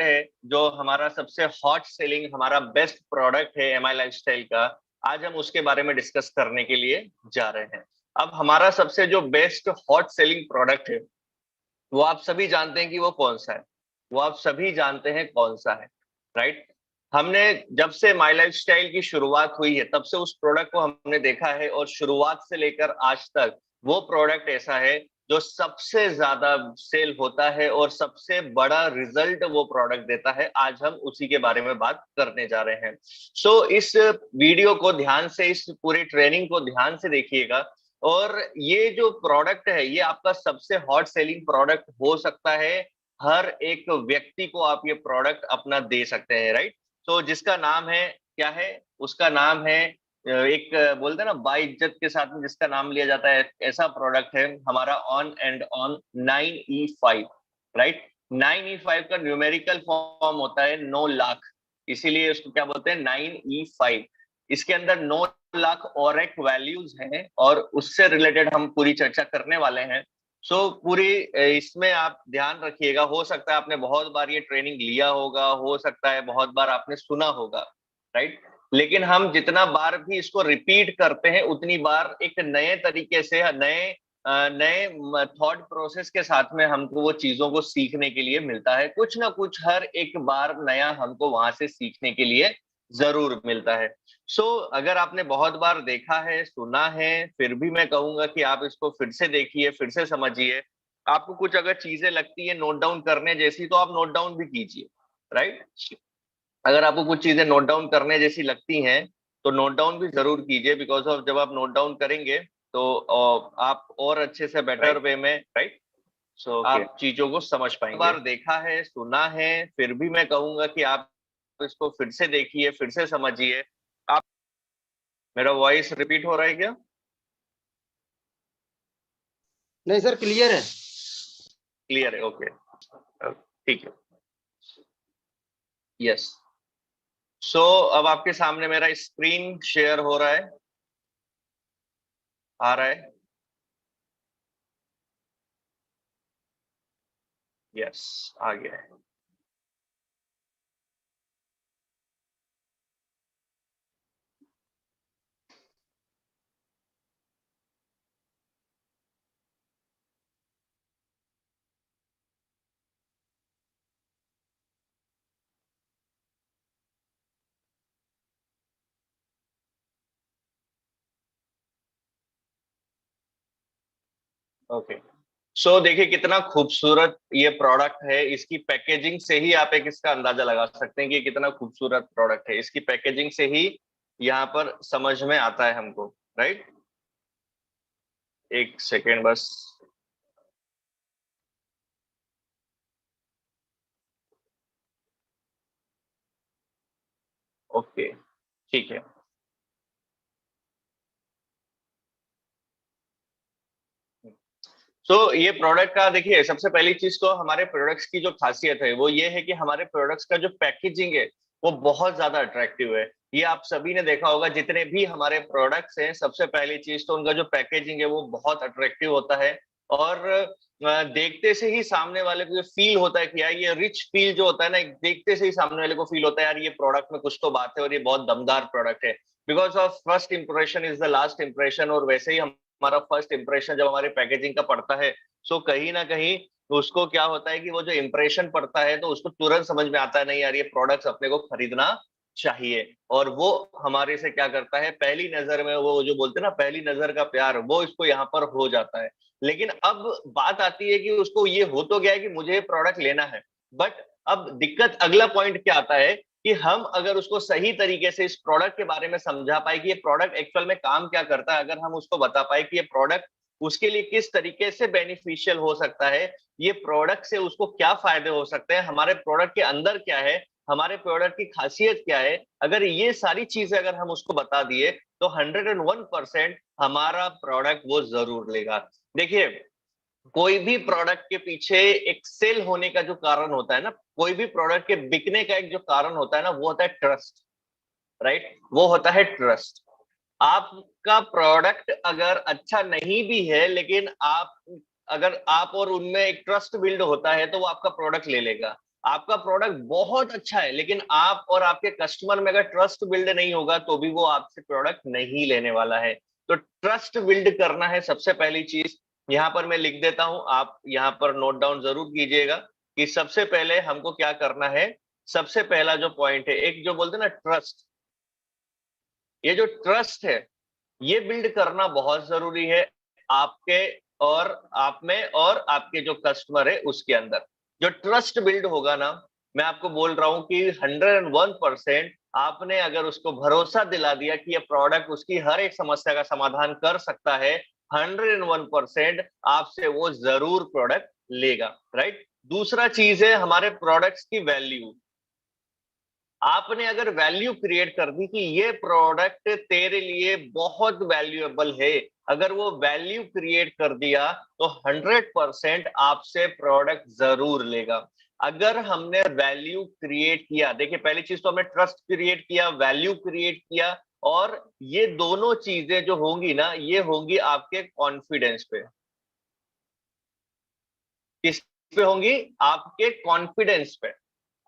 है जो हमारा सबसे हॉट सेलिंग, हमारा बेस्ट प्रोडक्ट है एमआई लाइफस्टाइल का, आज हम उसके बारे में डिस्कस करने के लिए जा रहे हैं। अब हमारा सबसे जो बेस्ट हॉट सेलिंग प्रोडक्ट है वो आप सभी जानते हैं कि वो कौन सा है। वो आप सभी जानते हैं कौन सा है, राइट। हमने जब से माई लाइफस्टाइल की शुरुआत हुई है तब से उस प्रोडक्ट को हमने देखा है, और शुरुआत से लेकर आज तक वो प्रोडक्ट ऐसा है जो सबसे ज्यादा सेल होता है और सबसे बड़ा रिजल्ट वो प्रोडक्ट देता है। आज हम उसी के बारे में बात करने जा रहे हैं। इस वीडियो को ध्यान से, इस पूरी ट्रेनिंग को ध्यान से देखिएगा, और ये जो प्रोडक्ट है ये आपका सबसे हॉट सेलिंग प्रोडक्ट हो सकता है। हर एक व्यक्ति को आप ये प्रोडक्ट अपना दे सकते हैं, राइट। जिसका नाम है, क्या है उसका नाम है, एक बोलते हैं ना बाइज्जत के साथ में जिसका नाम लिया जाता है, ऐसा प्रोडक्ट है हमारा on and on 9E5, right. 9E5 का न्यूमेरिकल फॉर्म होता है 9 लाख, इसीलिए इसको क्या बोलते हैं 9E5। इसके अंदर 9 लाख और एक वैल्यूज हैं और उससे रिलेटेड हम पूरी चर्चा करने वाले हैं। पूरी इसमें आप ध्यान रखिएगा। हो सकता है आपने बहुत बार ये ट्रेनिंग लिया होगा, हो सकता है बहुत बार आपने सुना होगा, राइट। लेकिन हम जितना बार भी इसको रिपीट करते हैं उतनी बार एक नए तरीके से, नए नए थॉट प्रोसेस के साथ में हमको वो चीजों को सीखने के लिए मिलता है। कुछ ना कुछ हर एक बार नया हमको वहां से सीखने के लिए जरूर मिलता है। अगर आपने बहुत बार देखा है, सुना है, फिर भी मैं कहूंगा कि आप इसको फिर से देखिए, फिर से समझिए। आपको कुछ अगर चीजें लगती है नोट डाउन करने जैसी तो आप नोट डाउन भी कीजिए, राइट। अगर आपको कुछ चीजें नोट डाउन करने जैसी लगती हैं तो नोट डाउन भी जरूर कीजिए, बिकॉज ऑफ जब आप नोट डाउन करेंगे तो आप और अच्छे से बेटर वे में, राइट, आप चीजों को समझ पाएंगे। बार देखा है, सुना है, फिर भी मैं कहूंगा कि आप इसको फिर से देखिए, फिर से समझिए। आप, मेरा वॉइस रिपीट हो रहा है क्या? नहीं सर, क्लियर है। क्लियर है, ओके, ठीक है, यस। अब आपके सामने मेरा स्क्रीन शेयर हो रहा है, आ रहा है? यस, आ गया है। ओके, देखिए कितना खूबसूरत ये प्रोडक्ट है। इसकी पैकेजिंग से ही आप एक इसका अंदाजा लगा सकते हैं कि कितना खूबसूरत प्रोडक्ट है। इसकी पैकेजिंग से ही यहाँ पर समझ में आता है हमको, राइट। एक सेकेंड बस। ओके, ठीक है। ये प्रोडक्ट का देखिए, सबसे पहली चीज तो हमारे प्रोडक्ट्स की जो खासियत है वो ये है कि हमारे प्रोडक्ट्स का जो पैकेजिंग है वो बहुत ज्यादा अट्रैक्टिव है। ये आप सभी ने देखा होगा, जितने भी हमारे प्रोडक्ट्स हैं सबसे पहली चीज तो उनका जो पैकेजिंग है वो बहुत अट्रैक्टिव होता है। और देखते से ही सामने वाले को ये फील होता है कि यार ये रिच फील जो होता है ना, देखते से ही सामने वाले को फील होता है यार ये प्रोडक्ट में कुछ तो बात है और ये बहुत दमदार प्रोडक्ट है। Because of first impression is the last impression, और वैसे ही हमारा फर्स्ट इंप्रेशन जब हमारे पैकेजिंग का पड़ता है कहीं ना कहीं उसको क्या होता है कि वो जो इंप्रेशन पड़ता है तो उसको तुरंत समझ में आता है नहीं यार ये प्रोडक्ट्स अपने को खरीदना चाहिए। और वो हमारे से क्या करता है, पहली नजर में वो जो बोलते हैं ना पहली नजर का प्यार, वो इसको यहाँ पर हो जाता है। लेकिन अब बात आती है कि उसको ये हो तो गया है कि मुझे प्रोडक्ट लेना है, बट अब दिक्कत, अगला पॉइंट क्या आता है कि हम अगर उसको सही तरीके से इस प्रोडक्ट के बारे में समझा पाए कि ये प्रोडक्ट एक्चुअल में काम क्या करता है, अगर हम उसको बता पाए कि ये प्रोडक्ट उसके लिए किस तरीके से बेनिफिशियल हो सकता है, ये प्रोडक्ट से उसको क्या फायदे हो सकते हैं, हमारे प्रोडक्ट के अंदर क्या है, हमारे प्रोडक्ट की खासियत क्या है, अगर ये सारी चीजें अगर हम उसको बता दिए तो 101% हमारा प्रोडक्ट वो जरूर लेगा। देखिए, कोई भी प्रोडक्ट के पीछे एक सेल होने का जो कारण होता है ना, कोई भी प्रोडक्ट के बिकने का एक जो कारण होता है ना, वो होता है ट्रस्ट, राइट। वो होता है ट्रस्ट। आपका प्रोडक्ट अगर अच्छा नहीं भी है लेकिन आप, अगर आप और उनमें एक ट्रस्ट बिल्ड होता है तो वो आपका प्रोडक्ट ले लेगा। आपका प्रोडक्ट बहुत अच्छा है, लेकिन आप और आपके कस्टमर में अगर ट्रस्ट बिल्ड नहीं होगा तो भी वो आपसे प्रोडक्ट नहीं लेने वाला है। तो ट्रस्ट बिल्ड करना है सबसे पहली चीज। यहाँ पर मैं लिख देता हूं, आप यहाँ पर नोट डाउन जरूर कीजिएगा कि सबसे पहले हमको क्या करना है। सबसे पहला जो पॉइंट है, एक जो बोलते हैं ना ट्रस्ट, ये जो ट्रस्ट है ये बिल्ड करना बहुत जरूरी है आपके और आप में और आपके जो कस्टमर है उसके अंदर। जो ट्रस्ट बिल्ड होगा ना, मैं आपको बोल रहा हूं कि 101% आपने अगर उसको भरोसा दिला दिया कि ये प्रोडक्ट उसकी हर एक समस्या का समाधान कर सकता है, 101% आपसे वो जरूर प्रोडक्ट लेगा, राइट। दूसरा चीज है हमारे प्रोडक्ट्स की वैल्यू। आपने अगर वैल्यू क्रिएट कर दी कि ये प्रोडक्ट तेरे लिए बहुत वैल्यूएबल है, अगर वो वैल्यू क्रिएट कर दिया तो 100% आपसे प्रोडक्ट जरूर लेगा। अगर हमने वैल्यू क्रिएट किया, देखिए पहली चीज तो हमने ट्रस्ट क्रिएट किया, वैल्यू क्रिएट किया, और ये दोनों चीजें जो होंगी ना, ये होंगी आपके कॉन्फिडेंस पे। किस पे होंगी? आपके कॉन्फिडेंस पे।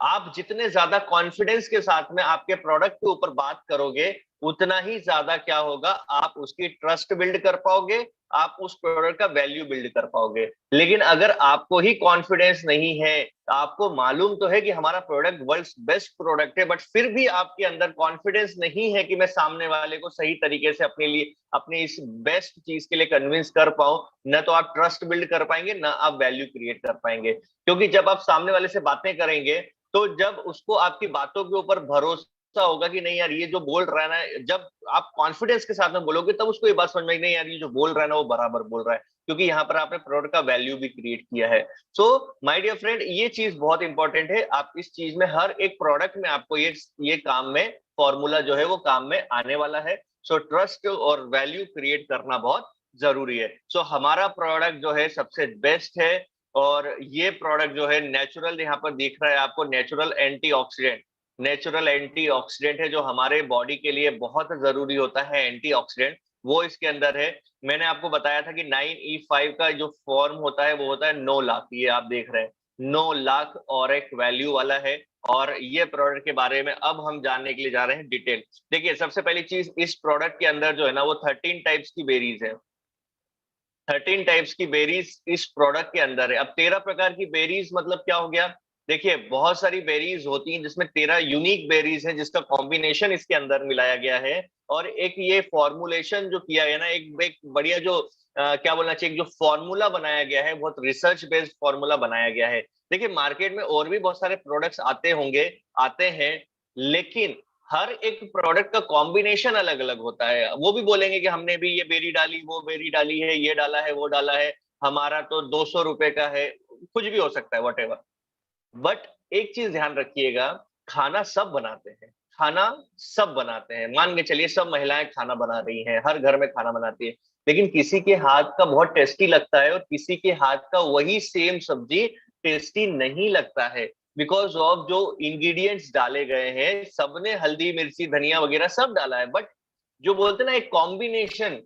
आप जितने ज्यादा कॉन्फिडेंस के साथ में आपके प्रोडक्ट के ऊपर बात करोगे, उतना ही ज्यादा क्या होगा, आप उसकी ट्रस्ट बिल्ड कर पाओगे, आप उस प्रोडक्ट का वैल्यू बिल्ड कर पाओगे। लेकिन अगर आपको ही कॉन्फिडेंस नहीं है, आपको मालूम तो है कि हमारा प्रोडक्ट वर्ल्ड्स बेस्ट प्रोडक्ट है, बट फिर भी आपके अंदर कॉन्फिडेंस नहीं है कि मैं सामने वाले को सही तरीके से अपने लिए अपनी इस बेस्ट चीज के लिए कन्विंस कर पाऊं, न तो आप ट्रस्ट बिल्ड कर पाएंगे, ना आप वैल्यू क्रिएट कर पाएंगे। क्योंकि जब आप सामने वाले से बातें करेंगे, तो जब उसको आपकी बातों के ऊपर भरोसा होगा कि नहीं यार ये जो बोल रहा है ना, जब आप कॉन्फिडेंस के साथ में बोलोगे तब उसको ये बात समझ में नहीं यार ये जो बोल रहा है ना वो बराबर बोल रहा है, क्योंकि यहाँ पर आपने प्रोडक्ट का वैल्यू भी क्रिएट किया है। सो माय डियर फ्रेंड, ये चीज बहुत इंपॉर्टेंट है। आप इस चीज में हर एक प्रोडक्ट में आपको ये काम में फॉर्मूला जो है वो काम में आने वाला है। सो ट्रस्ट और वैल्यू क्रिएट करना बहुत जरूरी है। सो हमारा प्रोडक्ट जो है सबसे बेस्ट है, और ये प्रोडक्ट जो है नेचुरल, यहाँ पर दिख रहा है आपको, नेचुरल एंटीऑक्सीडेंट। नेचुरल एंटीऑक्सीडेंट है जो हमारे बॉडी के लिए बहुत जरूरी होता है, एंटीऑक्सीडेंट वो इसके अंदर है। मैंने आपको बताया था कि 9E5 का जो फॉर्म होता है वो होता है 9 लाख, ये आप देख रहे हैं 9 लाख और एक वैल्यू वाला है। और ये प्रोडक्ट के बारे में अब हम जानने के लिए जा रहे हैं डिटेल। देखिए सबसे पहली चीज, इस प्रोडक्ट के अंदर जो है ना वो 13 टाइप्स की बेरीज है। 13 टाइप्स की बेरीज इस प्रोडक्ट के अंदर है। अब 13 प्रकार की बेरीज मतलब क्या हो गया? देखिए बहुत सारी बेरीज होती हैं जिसमें 13 यूनिक बेरीज हैं जिसका कॉम्बिनेशन इसके अंदर मिलाया गया है। और एक ये फॉर्मुलेशन जो किया है ना, एक बढ़िया जो क्या बोलना चाहिए, जो फॉर्मूला बनाया गया है, बहुत रिसर्च बेस्ड फॉर्मूला बनाया गया है। देखिए मार्केट में और भी बहुत सारे प्रोडक्ट्स आते होंगे, आते हैं, लेकिन हर एक प्रोडक्ट का कॉम्बिनेशन अलग अलग होता है। वो भी बोलेंगे कि हमने भी ये बेरी डाली, वो बेरी डाली है, ये डाला है, वो डाला है, हमारा तो 200 रुपए का है, कुछ भी हो सकता है, वट एवर। बट एक चीज ध्यान रखिएगा, खाना सब बनाते हैं, खाना सब बनाते हैं, मान के चलिए सब महिलाएं खाना बना रही हैं, हर घर में खाना बनाती है, लेकिन किसी के हाथ का बहुत टेस्टी लगता है और किसी के हाथ का वही सेम सब्जी टेस्टी नहीं लगता है, बिकॉज ऑफ जो इंग्रेडिएंट्स डाले गए हैं। सबने हल्दी मिर्ची धनिया वगैरह सब डाला है, बट जो बोलते हैं ना एक कॉम्बिनेशन,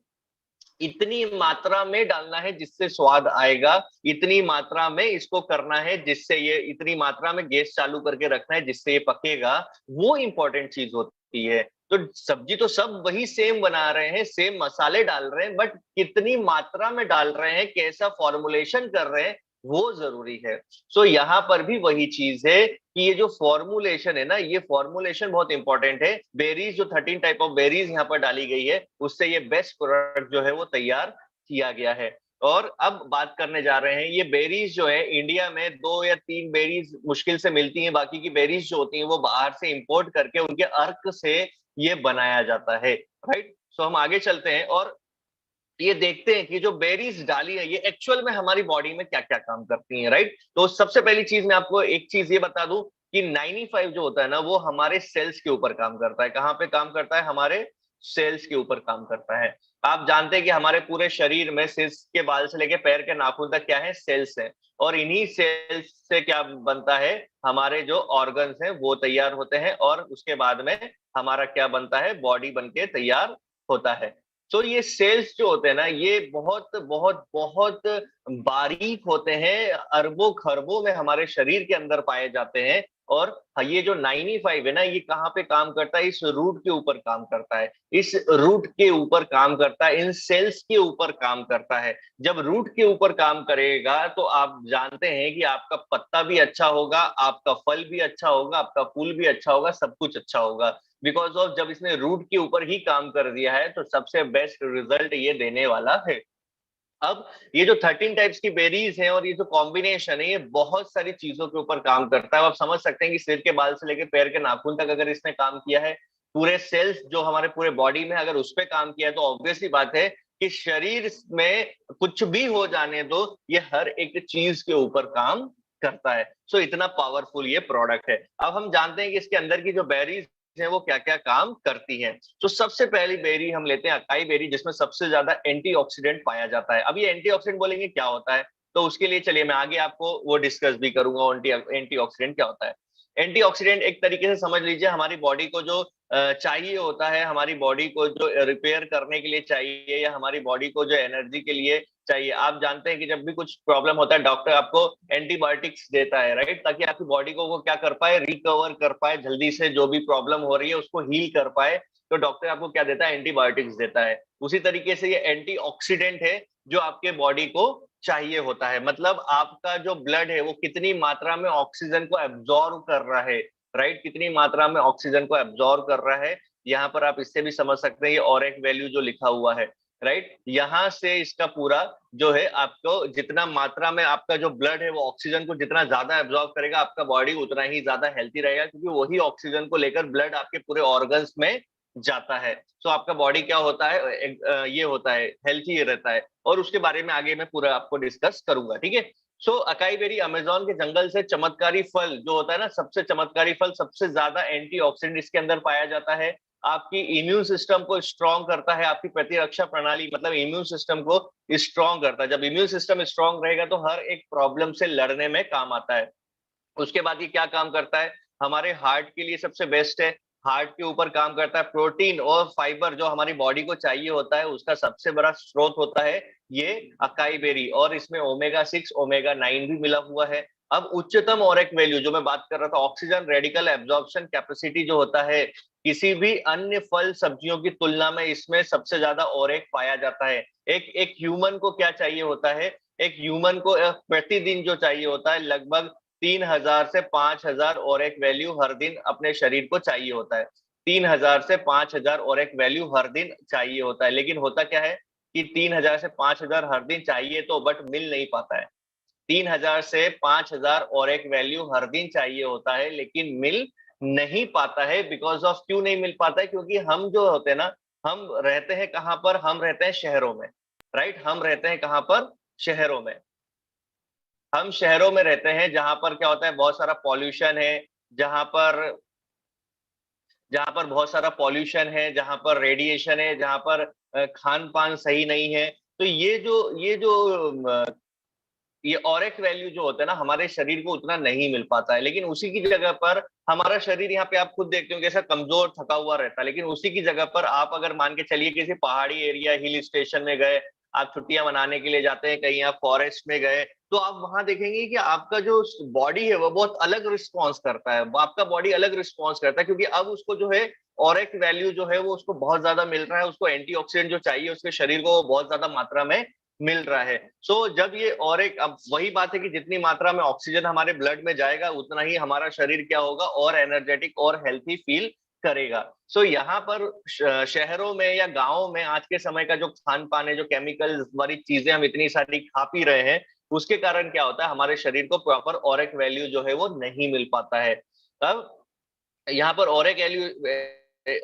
इतनी मात्रा में डालना है जिससे स्वाद आएगा, इतनी मात्रा में इसको करना है जिससे ये, इतनी मात्रा में गैस चालू करके रखना है जिससे ये पकेगा, वो इंपॉर्टेंट चीज होती है। तो सब्जी तो सब वही सेम बना रहे हैं, सेम मसाले डाल रहे हैं, बट कितनी मात्रा में डाल रहे हैं, कैसा फॉर्मुलेशन कर रहे हैं, वो जरूरी है। सो यहाँ पर भी वही चीज है कि ये जो फॉर्मुलेशन है ना, ये फॉर्मुलेशन बहुत इंपॉर्टेंट है। बेरीज जो 13 टाइप ऑफ बेरीज यहाँ पर डाली गई है, उससे ये बेस्ट प्रोडक्ट जो है वो तैयार किया गया है। और अब बात करने जा रहे हैं, ये बेरीज जो है इंडिया में 2 या 3 बेरीज मुश्किल से मिलती हैं, बाकी की बेरीज जो होती हैं वो बाहर से इंपोर्ट करके उनके अर्क से ये बनाया जाता है, राइट। सो हम आगे चलते हैं और ये देखते हैं कि जो बेरीज डाली है ये एक्चुअल में हमारी बॉडी में क्या क्या काम करती हैं, राइट। तो सबसे पहली चीज मैं आपको एक चीज ये बता दूं कि 95 जो होता है ना वो हमारे सेल्स के ऊपर काम करता है। कहाँ पे काम करता है? हमारे सेल्स के ऊपर काम करता है। आप जानते हैं कि हमारे पूरे शरीर में सिर के बाल से लेके पैर के नाखून तक क्या है? सेल्स है। और इन्हीं सेल्स से क्या बनता है? हमारे जो ऑर्गन्स हैं वो तैयार होते हैं, और उसके बाद में हमारा क्या बनता है? बॉडी बन के तैयार होता है। सो ये सेल्स जो होते हैं ना, ये बहुत बहुत बहुत बारीक होते हैं, अरबों खरबों में हमारे शरीर के अंदर पाए जाते हैं। और ये जो 95 है ना, ये कहाँ पे काम करता है? इस रूट के ऊपर काम करता है, इस रूट के ऊपर काम करता है, इन सेल्स के ऊपर काम करता है। जब रूट के ऊपर काम करेगा तो आप जानते हैं कि आपका पत्ता भी अच्छा होगा, आपका फल भी अच्छा होगा, आपका फूल भी अच्छा होगा, सब कुछ अच्छा होगा। बिकॉज ऑफ जब इसने रूट के ऊपर ही काम कर दिया है तो सबसे बेस्ट रिजल्ट ये देने वाला है। अब ये जो 13 टाइप्स की बेरीज हैं और ये जो कॉम्बिनेशन है, ये बहुत सारी चीजों के ऊपर काम करता है। आप समझ सकते हैं कि सिर के बाल से लेकर पैर के नाखून तक अगर इसने काम किया है, पूरे सेल्स जो हमारे पूरे बॉडी में अगर उस पर काम किया है, तो ऑब्वियसली बात है कि शरीर में कुछ भी हो जाने दो, ये हर एक चीज के ऊपर काम करता है। सो इतना पावरफुल ये प्रोडक्ट है। अब हम जानते हैं कि इसके अंदर की जो बेरीज है वो क्या क्या काम करती हैं। तो सबसे पहली बेरी हम लेते हैं अकाई बेरी, जिसमें सबसे ज्यादा एंटीऑक्सीडेंट पाया जाता है। अब ये एंटीऑक्सीडेंट बोलेंगे क्या होता है, तो उसके लिए चलिए मैं आगे आपको वो डिस्कस भी करूंगा एंटीऑक्सीडेंट क्या होता है। एंटीऑक्सीडेंट एक तरीके से समझ लीजिए हमारी बॉडी को जो चाहिए होता है, हमारी बॉडी को जो रिपेयर करने के लिए चाहिए, या हमारी बॉडी को जो एनर्जी के लिए चाहिए। आप जानते हैं कि जब भी कुछ प्रॉब्लम होता है, डॉक्टर आपको एंटीबायोटिक्स देता है, राइट, ताकि आपकी बॉडी को वो क्या कर पाए, रिकवर कर पाए जल्दी से, जो भी प्रॉब्लम हो रही है उसको हील कर पाए। तो डॉक्टर आपको क्या देता है? एंटीबायोटिक्स देता है। उसी तरीके से ये एंटीऑक्सीडेंट है जो आपके बॉडी को चाहिए होता है। मतलब आपका जो ब्लड है वो कितनी मात्रा में ऑक्सीजन को एब्जॉर्व कर रहा है, राइट, कितनी मात्रा में ऑक्सीजन को एब्जॉर्व कर रहा है। यहाँ पर आप इससे भी समझ सकते हैं, ये ऑरेक वैल्यू जो लिखा हुआ है, राइट, यहां से इसका पूरा जो है, आपको जितना मात्रा में आपका जो ब्लड है वो ऑक्सीजन को जितना ज्यादा एब्जॉर्व करेगा, आपका बॉडी उतना ही ज्यादा हेल्थी रहेगा, क्योंकि वही ऑक्सीजन को लेकर ब्लड आपके पूरे ऑर्गन्स में जाता है। तो आपका बॉडी क्या होता है, ये होता है, हेल्थी रहता है। और उसके बारे में आगे मैं पूरा आपको डिस्कस करूंगा, ठीक है। सो अकाई बेरी अमेजोन के जंगल से चमत्कारी फल जो होता है ना, सबसे चमत्कारी फल, सबसे ज्यादा एंटीऑक्सीडेंट इसके अंदर पाया जाता है। आपकी इम्यून सिस्टम को स्ट्रॉन्ग करता है, आपकी प्रतिरक्षा प्रणाली मतलब इम्यून सिस्टम को स्ट्रॉन्ग करता है। जब इम्यून सिस्टम स्ट्रॉन्ग रहेगा तो हर एक प्रॉब्लम से लड़ने में काम आता है। उसके बाद ये क्या काम करता है? हमारे हार्ट के लिए सबसे बेस्ट है, हार्ट के ऊपर काम करता है। प्रोटीन और फाइबर जो हमारी बॉडी को चाहिए होता है, उसका सबसे बड़ा स्रोत होता है ये अकाई बेरी, और इसमें ओमेगा 6 ओमेगा 9 भी मिला हुआ है। अब उच्चतम ऑरेक वैल्यू जो मैं बात कर रहा था, ऑक्सीजन रेडिकल एब्जॉर्प्शन कैपेसिटी जो होता है, किसी भी अन्य फल सब्जियों की तुलना में इसमें सबसे ज्यादा ऑरेक पाया जाता है। एक एक ह्यूमन को क्या चाहिए होता है? एक ह्यूमन को प्रतिदिन जो चाहिए होता है, लगभग 3000 से 5000 ऑरेक वैल्यू हर दिन अपने शरीर को चाहिए होता है। 3000 से 5000 ऑरेक वैल्यू हर दिन चाहिए होता है। लेकिन होता क्या है कि 3000 से 5000 हर दिन चाहिए तो, बट मिल नहीं पाता है। 3000 से 5000 और एक वैल्यू हर दिन चाहिए होता है, लेकिन मिल नहीं पाता है। बिकॉज ऑफ, क्यों नहीं मिल पाता है? क्योंकि हम जो होते हैं ना, हम रहते हैं कहाँ पर? हम रहते हैं शहरों में, राइट, हम रहते हैं कहाँ पर? शहरों में। हम शहरों में रहते हैं जहां पर क्या होता है, बहुत सारा पॉल्यूशन है, जहां पर जहां पर बहुत सारा पॉल्यूशन है, जहां पर रेडिएशन है, जहां पर खान पान सही नहीं है। तो ये ऑरेक वैल्यू जो होता है ना, हमारे शरीर को उतना नहीं मिल पाता है। लेकिन उसी की जगह पर हमारा शरीर, यहाँ पे आप खुद देखते हो कैसा कमजोर थका हुआ रहता है। लेकिन उसी की जगह पर आप अगर मान के चलिए किसी पहाड़ी एरिया, हिल स्टेशन में गए, आप छुट्टियां मनाने के लिए जाते हैं कहीं, आप फॉरेस्ट में गए, तो आप वहां देखेंगे कि आपका जो बॉडी है वो बहुत अलग रिस्पॉन्स करता है। आपका बॉडी अलग रिस्पॉन्स करता है, क्योंकि अब उसको जो है ऑरेक वैल्यू जो है वो उसको बहुत ज्यादा मिल रहा है, उसको एंटीऑक्सीडेंट जो चाहिए उसके शरीर को वो बहुत ज्यादा मात्रा में मिल रहा है। जब ये, और एक, अब वही बात है कि जितनी मात्रा में ऑक्सीजन हमारे ब्लड में जाएगा उतना ही हमारा शरीर क्या होगा, और एनर्जेटिक और हेल्थी फील करेगा। यहाँ पर शहरों में या गाँव में आज के समय का जो खान पान है, जो केमिकल वाली चीजें हम इतनी सारी खा पी रहे हैं, उसके कारण क्या होता है, हमारे शरीर को प्रॉपर ऑरेक वैल्यू जो है वो नहीं मिल पाता है। अब यहाँ पर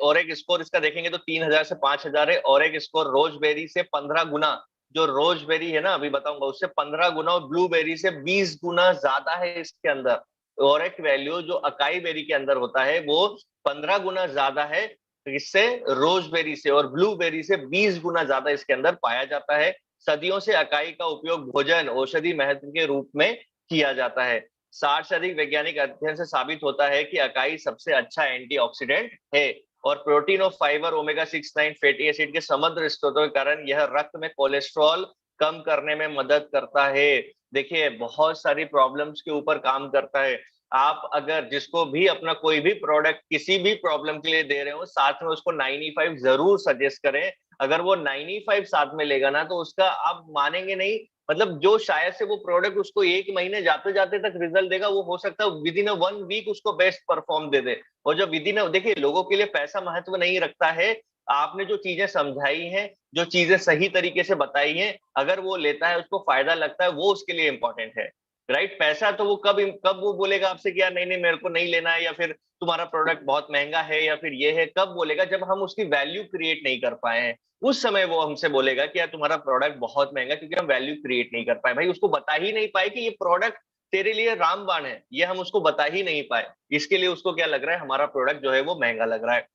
ऑरेक स्कोर इसका देखेंगे तो 3000 से 5000 है। ऑरेक स्कोर रोजबेरी से 15 गुना, जो रोजबेरी है ना, अभी बताऊंगा, उससे 15 गुना, और ब्लूबेरी से 20 गुना ज्यादा है इसके अंदर। ऑरेक वैल्यू जो अकाई बेरी के अंदर होता है वो 15 गुना ज्यादा है इससे, रोजबेरी से, और ब्लूबेरी से 20 गुना ज्यादा इसके अंदर पाया जाता है। सदियों से अकाई का उपयोग भोजन, औषधि महत्व के रूप में किया जाता है। 60 से अधिक वैज्ञानिक अध्ययन से साबित होता है कि अकाई सबसे अच्छा एंटीऑक्सीडेंट है। और प्रोटीन और फाइबर ओमेगा 6 9 फैटी एसिड के समृद्ध स्रोतों के कारण यह रक्त में कोलेस्ट्रॉल कम करने में मदद करता है। देखिए बहुत सारी प्रॉब्लम्स के ऊपर काम करता है। आप अगर जिसको भी अपना कोई भी प्रोडक्ट किसी भी प्रॉब्लम के लिए दे रहे हो, साथ में उसको 95 जरूर सजेस्ट करें। अगर वो 95 साथ में लेगा ना, तो उसका आप मानेंगे नहीं, मतलब जो शायद से वो प्रोडक्ट उसको 1 महीने जाते जाते तक रिजल्ट देगा, वो हो सकता है विद इन 1 वीक उसको बेस्ट परफॉर्म दे दे। और जब विद इन, देखिए लोगों के लिए पैसा महत्व नहीं रखता है। आपने जो चीजें समझाई हैं, जो चीजें सही तरीके से बताई हैं, अगर वो लेता है, उसको फायदा लगता है, वो उसके लिए इंपॉर्टेंट है। राइट? पैसा तो वो कब कब वो बोलेगा आपसे कि यार नहीं नहीं मेरे को नहीं लेना है, या फिर तुम्हारा प्रोडक्ट बहुत महंगा है, या फिर ये है, कब बोलेगा? जब हम उसकी वैल्यू क्रिएट नहीं कर पाए हैं, उस समय वो हमसे बोलेगा कि यार तुम्हारा प्रोडक्ट बहुत महंगा, क्योंकि हम वैल्यू क्रिएट नहीं कर पाए। भाई उसको बता ही नहीं पाए कि ये प्रोडक्ट तेरे लिए रामबाण है, ये हम उसको बता ही नहीं पाए, इसके लिए उसको क्या लग रहा है, हमारा प्रोडक्ट जो है वो महंगा लग रहा है।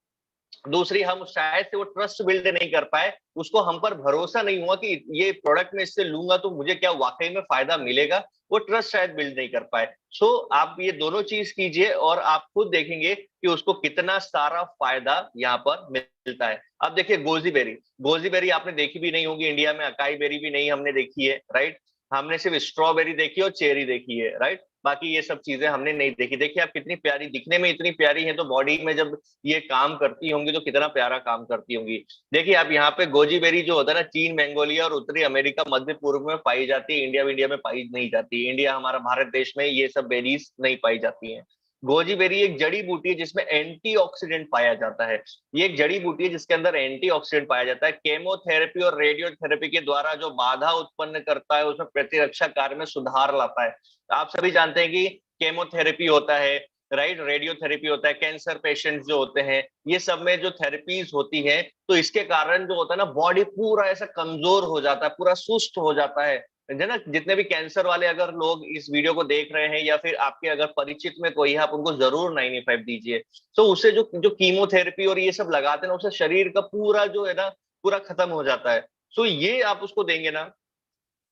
दूसरी, हम शायद से वो ट्रस्ट बिल्ड नहीं कर पाए, उसको हम पर भरोसा नहीं हुआ कि ये प्रोडक्ट में इससे लूंगा तो मुझे क्या वाकई में फायदा मिलेगा, वो ट्रस्ट शायद बिल्ड नहीं कर पाए। सो आप ये दोनों चीज कीजिए और आप खुद देखेंगे कि उसको कितना सारा फायदा यहाँ पर मिलता है। अब देखिए गोजी बेरी, गोजी बेरी आपने देखी भी नहीं होगी इंडिया में, अकाई बेरी भी नहीं हमने देखी है, राइट? हमने सिर्फ स्ट्रॉबेरी देखी और चेरी देखी है, राइट? बाकी ये सब चीजें हमने नहीं देखी। देखिए आप कितनी प्यारी, दिखने में इतनी प्यारी है, तो बॉडी में जब ये काम करती होंगी तो कितना प्यारा काम करती होंगी। देखिए आप यहाँ पे गोजी बेरी जो होता है ना, चीन, मंगोलिया और उत्तरी अमेरिका, मध्य पूर्व में पाई जाती है। इंडिया में पाई नहीं जाती। इंडिया, हमारा भारत देश में ये सब बेरीज नहीं पाई जाती हैं। गोजी बेरी एक जड़ी बूटी है जिसमें एंटीऑक्सीडेंट पाया जाता है। ये एक जड़ी बूटी है जिसके अंदर एंटीऑक्सीडेंट पाया जाता है। केमोथेरेपी और रेडियोथेरेपी के द्वारा जो बाधा उत्पन्न करता है, उसमें प्रतिरक्षा कार्य में सुधार लाता है। आप सभी जानते हैं कि केमोथेरेपी होता है, राइट? रेडियोथेरेपी होता है। कैंसर पेशेंट्स जो होते हैं, ये सब में जो थेरेपीज होती है, तो इसके कारण जो होता है ना, बॉडी पूरा ऐसा कमजोर हो जाता है, पूरा सुस्त हो जाता है ना? जितने भी कैंसर वाले अगर लोग इस वीडियो को देख रहे हैं, या फिर आपके अगर परिचित में कोई है, आप उनको जरूर 95 दीजिए। तो उससे जो जो कीमोथेरेपी और ये सब लगाते हैं ना, उससे शरीर का पूरा जो है ना, पूरा खत्म हो जाता है। सो ये आप उसको देंगे ना,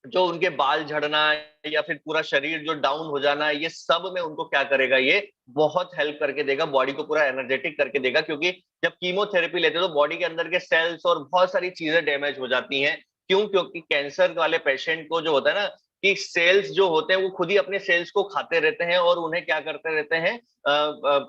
जो उनके बाल झड़ना या फिर पूरा शरीर जो डाउन हो जाना, ये सब में उनको क्या करेगा, ये बहुत हेल्प करके देगा, बॉडी को पूरा एनर्जेटिक करके देगा। क्योंकि जब कीमोथेरेपी लेते हैं तो बॉडी के अंदर के सेल्स और बहुत सारी चीजें डैमेज हो जाती हैं। क्यों? क्योंकि कैंसर वाले पेशेंट को जो होता है ना, कि सेल्स जो होते हैं वो खुद ही अपने सेल्स को खाते रहते हैं और उन्हें क्या करते रहते हैं,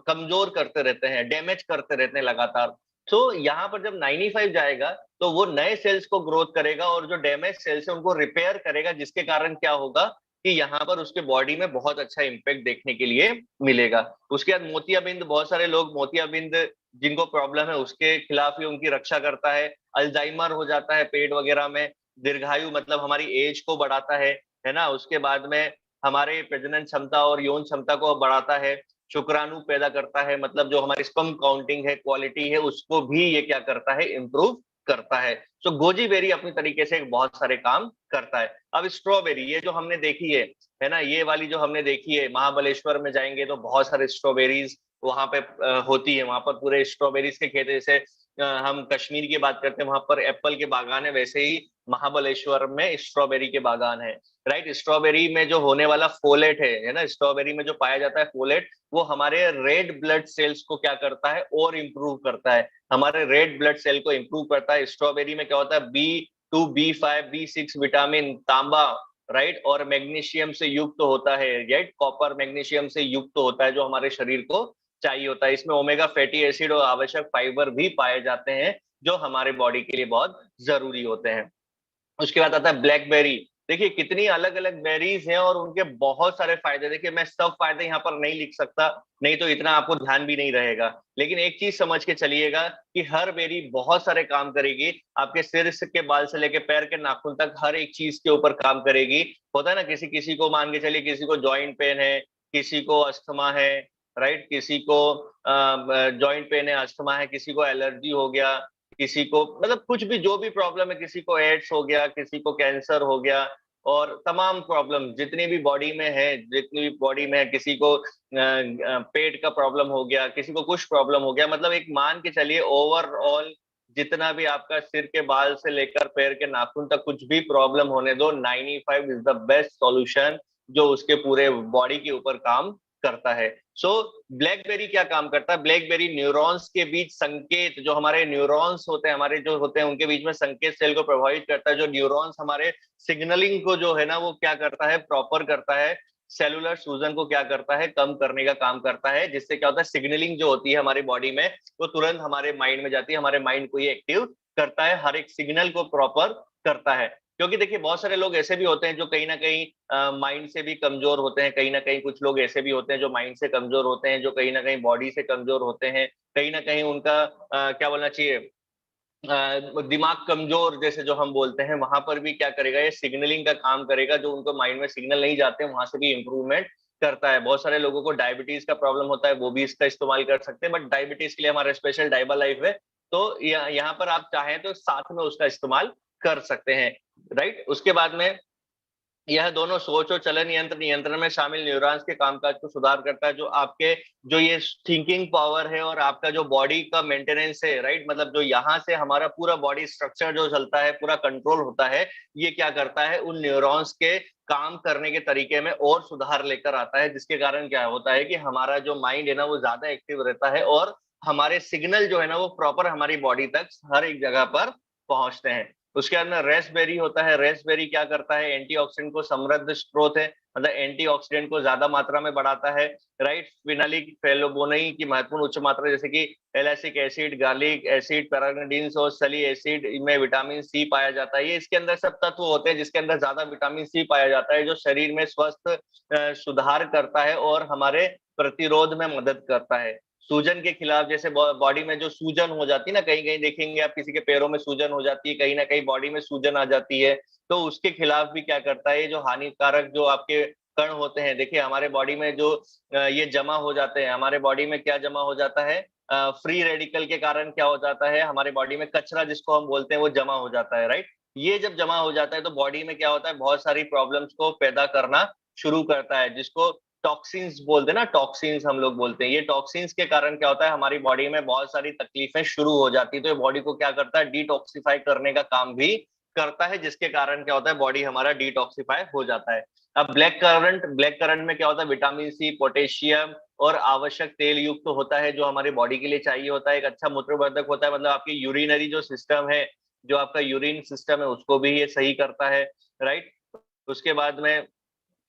कमजोर करते रहते हैं, डैमेज करते रहते हैं लगातार। तो यहाँ पर जब 95 जाएगा, तो वो नए सेल्स को ग्रोथ करेगा और जो डैमेज सेल्स है उनको रिपेयर करेगा, जिसके कारण क्या होगा कि यहाँ पर उसके बॉडी में बहुत अच्छा इंपैक्ट देखने के लिए मिलेगा। उसके बाद मोतियाबिंद, बहुत सारे लोग मोतियाबिंद जिनको प्रॉब्लम है उसके खिलाफ ही उनकी रक्षा करता है। अल्जाइमर हो जाता है पेट वगैरह में, दीर्घायु मतलब हमारी एज को बढ़ाता है ना? उसके बाद में हमारे प्रजनन क्षमता और यौन क्षमता को बढ़ाता है। शुक्राणु पैदा करता है, मतलब जो हमारी स्पर्म काउंटिंग है, क्वालिटी है, उसको भी ये क्या करता है, इंप्रूव करता है। तो गोजी बेरी अपनी तरीके से बहुत सारे काम करता है। अब स्ट्रॉबेरी, ये जो हमने देखी है ना, ये वाली जो हमने देखी है, महाबलेश्वर में जाएंगे तो बहुत सारे स्ट्रॉबेरीज वहां पे होती है। वहां पर पूरे स्ट्रॉबेरीज के खेत, जैसे हम कश्मीर की बात करते हैं, वहां पर एप्पल के बागान है, वैसे ही महाबलेश्वर में स्ट्रॉबेरी के बागान है, राइट? स्ट्रॉबेरी में जो होने वाला फोलेट है ना, स्ट्रॉबेरी में जो पाया जाता है फोलेट, वो हमारे रेड ब्लड सेल्स को क्या करता है, और इंप्रूव करता है। हमारे रेड ब्लड सेल को इंप्रूव करता है। स्ट्रॉबेरी में क्या होता है, B2 B5 B6 विटामिन, तांबा, राइट, और मैग्नीशियम से युक्त होता है, राइट? कॉपर मैग्नीशियम से युक्त होता है, जो हमारे शरीर को चाहिए होता है। इसमें ओमेगा फैटी एसिड और आवश्यक फाइबर भी पाए जाते हैं, जो हमारे बॉडी के लिए बहुत जरूरी होते हैं। उसके बाद आता है ब्लैकबेरी। देखिए कितनी अलग अलग बेरीज हैं और उनके बहुत सारे फायदे। देखिए मैं सब फायदे यहाँ पर नहीं लिख सकता, नहीं तो इतना आपको ध्यान भी नहीं रहेगा। लेकिन एक चीज समझ के चलिएगा कि हर बेरी बहुत सारे काम करेगी। आपके सिर के बाल से लेके पैर के नाखून तक हर एक चीज के ऊपर काम करेगी। होता है ना, किसी किसी को मान के चलिए, किसी को जॉइंट पेन है, किसी को अस्थमा है, राइट, किसी को जॉइंट पेन है, अस्थमा है, किसी को एलर्जी हो गया, किसी को मतलब कुछ भी जो भी प्रॉब्लम है, किसी को एड्स हो गया, किसी को कैंसर हो गया, और तमाम प्रॉब्लम जितनी भी बॉडी में है, जितनी भी बॉडी में है, किसी को पेट का प्रॉब्लम हो गया, किसी को कुछ प्रॉब्लम हो गया, मतलब एक मान के चलिए ओवरऑल जितना भी आपका सिर के बाल से लेकर पैर के नाखून तक कुछ भी प्रॉब्लम होने दो, 95 इज द बेस्ट सॉल्यूशन जो उसके पूरे बॉडी के ऊपर काम करता है। सो ब्लैकबेरी क्या काम करता है? ब्लैकबेरी न्यूरॉन्स के बीच संकेत, जो हमारे न्यूरॉन्स होते हैं, हमारे जो होते हैं उनके बीच में संकेत सेल को प्रभावित करता है। जो न्यूरॉन्स हमारे सिग्नलिंग को जो है ना वो क्या करता है, प्रॉपर करता है। सेलुलर सूजन को क्या करता है, कम करने का काम करता है, जिससे क्या होता है, सिग्नलिंग जो होती है हमारी बॉडी में वो तुरंत हमारे माइंड में जाती है, हमारे माइंड को ये एक्टिव करता है, हर एक सिग्नल को प्रॉपर करता है। क्योंकि देखिए बहुत सारे लोग ऐसे भी होते हैं जो कहीं ना कहीं माइंड से भी कमजोर होते हैं, कहीं ना कहीं कुछ लोग ऐसे भी होते हैं जो माइंड से कमजोर होते हैं, जो कहीं ना कहीं बॉडी से कमजोर होते हैं, कहीं ना कहीं उनका क्या बोलना चाहिए, दिमाग कमजोर जैसे जो हम बोलते हैं, वहां पर भी क्या करेगा, ये सिग्नलिंग का काम करेगा। जो उनको माइंड में सिग्नल नहीं जाते वहां से भी इंप्रूवमेंट करता है। बहुत सारे लोगों को डायबिटीज का प्रॉब्लम होता है, वो भी इसका इस्तेमाल कर सकते हैं, बट डायबिटीज के लिए हमारा स्पेशल डाइबा लाइफ है, तो यहाँ पर आप चाहें तो साथ में उसका इस्तेमाल कर सकते हैं, राइट। उसके बाद में यह दोनों सोच और चलन यंत्र नियंत्रण में शामिल न्यूरॉन्स के कामकाज को सुधार करता है। जो आपके जो ये थिंकिंग पावर है और आपका जो बॉडी का मेंटेनेंस है, राइट, मतलब जो यहाँ से हमारा पूरा बॉडी स्ट्रक्चर जो चलता है, पूरा कंट्रोल होता है, ये क्या करता है, उन न्यूरॉन्स के काम करने के तरीके में और सुधार लेकर आता है, जिसके कारण क्या होता है कि हमारा जो माइंड है ना वो ज्यादा एक्टिव रहता है और हमारे सिग्नल जो है ना वो प्रॉपर हमारी बॉडी तक हर एक जगह पर पहुंचते हैं। उसके बाद में रेस्पबेरी होता है। रेस्पबेरी क्या करता है, एंटीऑक्सीडेंट को समृद्ध स्रोत है, मतलब एंटीऑक्सीडेंट को ज्यादा मात्रा में बढ़ाता है, राइट। फिनालिक फ्लेवोनोइड की महत्वपूर्ण उच्च मात्रा जैसे कि एलासिक एसिड, गार्लिक एसिड, पैराग्नोडिन्स और सली एसिड में विटामिन सी पाया जाता है। ये इसके अंदर सब तत्व होते हैं जिसके अंदर ज्यादा विटामिन सी पाया जाता है, जो शरीर में स्वस्थ सुधार करता है और हमारे प्रतिरोध में मदद करता है। सूजन के खिलाफ, जैसे बॉडी में जो सूजन हो जाती है ना, कहीं कहीं देखेंगे आप किसी के पैरों में सूजन हो जाती है, कहीं ना कहीं बॉडी में सूजन आ जाती है, तो उसके खिलाफ भी क्या करता है, जो हानिकारक जो आपके कण होते हैं, देखिए हमारे बॉडी में जो ये जमा हो जाते हैं, हमारे बॉडी में क्या जमा हो जाता है, फ्री रेडिकल के कारण क्या हो जाता है, हमारे बॉडी में कचरा जिसको हम बोलते हैं वो जमा हो जाता है, राइट। ये जब जमा हो जाता है तो बॉडी में क्या होता है, बहुत सारी प्रॉब्लम्स को पैदा करना शुरू करता है, जिसको टॉक्सिन्स बोलते हैं ना, टॉक्सिन्स हम लोग बोलते हैं। ये टॉक्सिन्स के कारण क्या होता है, हमारी बॉडी में बहुत सारी तकलीफें शुरू हो जाती है, तो ये बॉडी को क्या करता है, डिटॉक्सिफाई करने का काम भी करता है, जिसके कारण क्या होता है, बॉडी हमारा डिटॉक्सिफाई हो जाता है। अब ब्लैक करंट में क्या होता है, विटामिन सी, पोटेशियम और आवश्यक तेल युक्त तो होता है, जो हमारे बॉडी के लिए चाहिए होता है। एक अच्छा मूत्रवर्धक होता है, मतलब आपकी यूरिनरी जो सिस्टम है, जो आपका यूरिन सिस्टम है, उसको भी ये सही करता है, राइट। उसके बाद में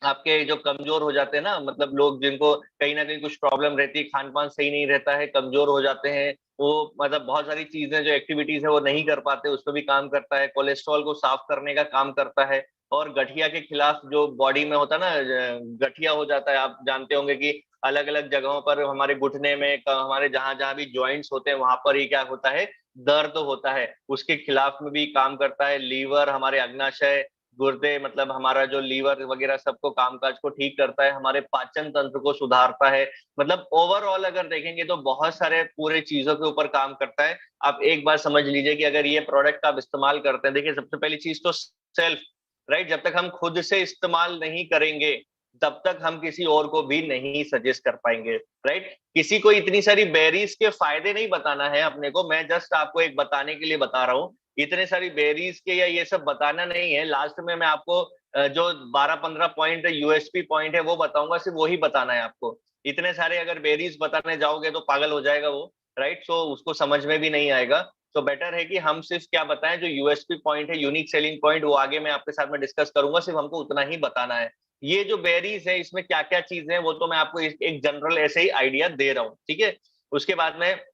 आपके जो कमजोर हो जाते हैं ना, मतलब लोग जिनको कहीं ना कहीं कुछ प्रॉब्लम रहती है, खान पान सही नहीं रहता है, कमजोर हो जाते हैं, वो मतलब बहुत सारी चीजें जो एक्टिविटीज है वो नहीं कर पाते, उसको भी काम करता है। कोलेस्ट्रॉल को साफ करने का काम करता है। और गठिया के खिलाफ जो बॉडी में होता है ना, गठिया हो जाता है, आप जानते होंगे कि अलग अलग जगहों पर हमारे घुटने में, हमारे जहां जहां भी ज्वाइंट्स होते हैं वहां पर ही क्या होता है, दर्द होता है, उसके खिलाफ में भी काम करता है। लीवर, हमारे अग्नाशय, गुर्दे, मतलब हमारा जो लीवर वगैरह सबको कामकाज को ठीक करता है, हमारे पाचन तंत्र को सुधारता है, मतलब ओवरऑल अगर देखेंगे तो बहुत सारे पूरे चीजों के ऊपर काम करता है। आप एक बात समझ लीजिए कि अगर ये प्रोडक्ट आप इस्तेमाल करते हैं, देखिए सबसे पहली चीज तो सेल्फ, राइट, जब तक हम खुद से इस्तेमाल नहीं करेंगे तब तक हम किसी और को भी नहीं सजेस्ट कर पाएंगे, राइट। किसी को इतनी सारी बेरीज के फायदे नहीं बताना है अपने को, मैं जस्ट आपको एक बताने के लिए बता रहा हूँ, इतने सारी बेरीज के या ये सब बताना नहीं है। लास्ट में मैं आपको जो 12-15 पॉइंट यूएसपी पॉइंट है वो बताऊंगा, सिर्फ वही बताना है आपको। इतने सारे अगर बेरीज बताने जाओगे तो पागल हो जाएगा वो, राइट, सो उसको समझ में भी नहीं आएगा। तो बेटर है कि हम सिर्फ क्या बताएं, जो यूएसपी पॉइंट है, यूनिक सेलिंग पॉइंट, वो आगे मैं आपके साथ में डिस्कस करूंगा, सिर्फ हमको उतना ही बताना है। ये जो बेरीज है इसमें क्या क्या चीजें हैं वो तो मैं आपको एक जनरल ऐसे ही आइडिया दे रहा हूँ, ठीक है। उसके बाद में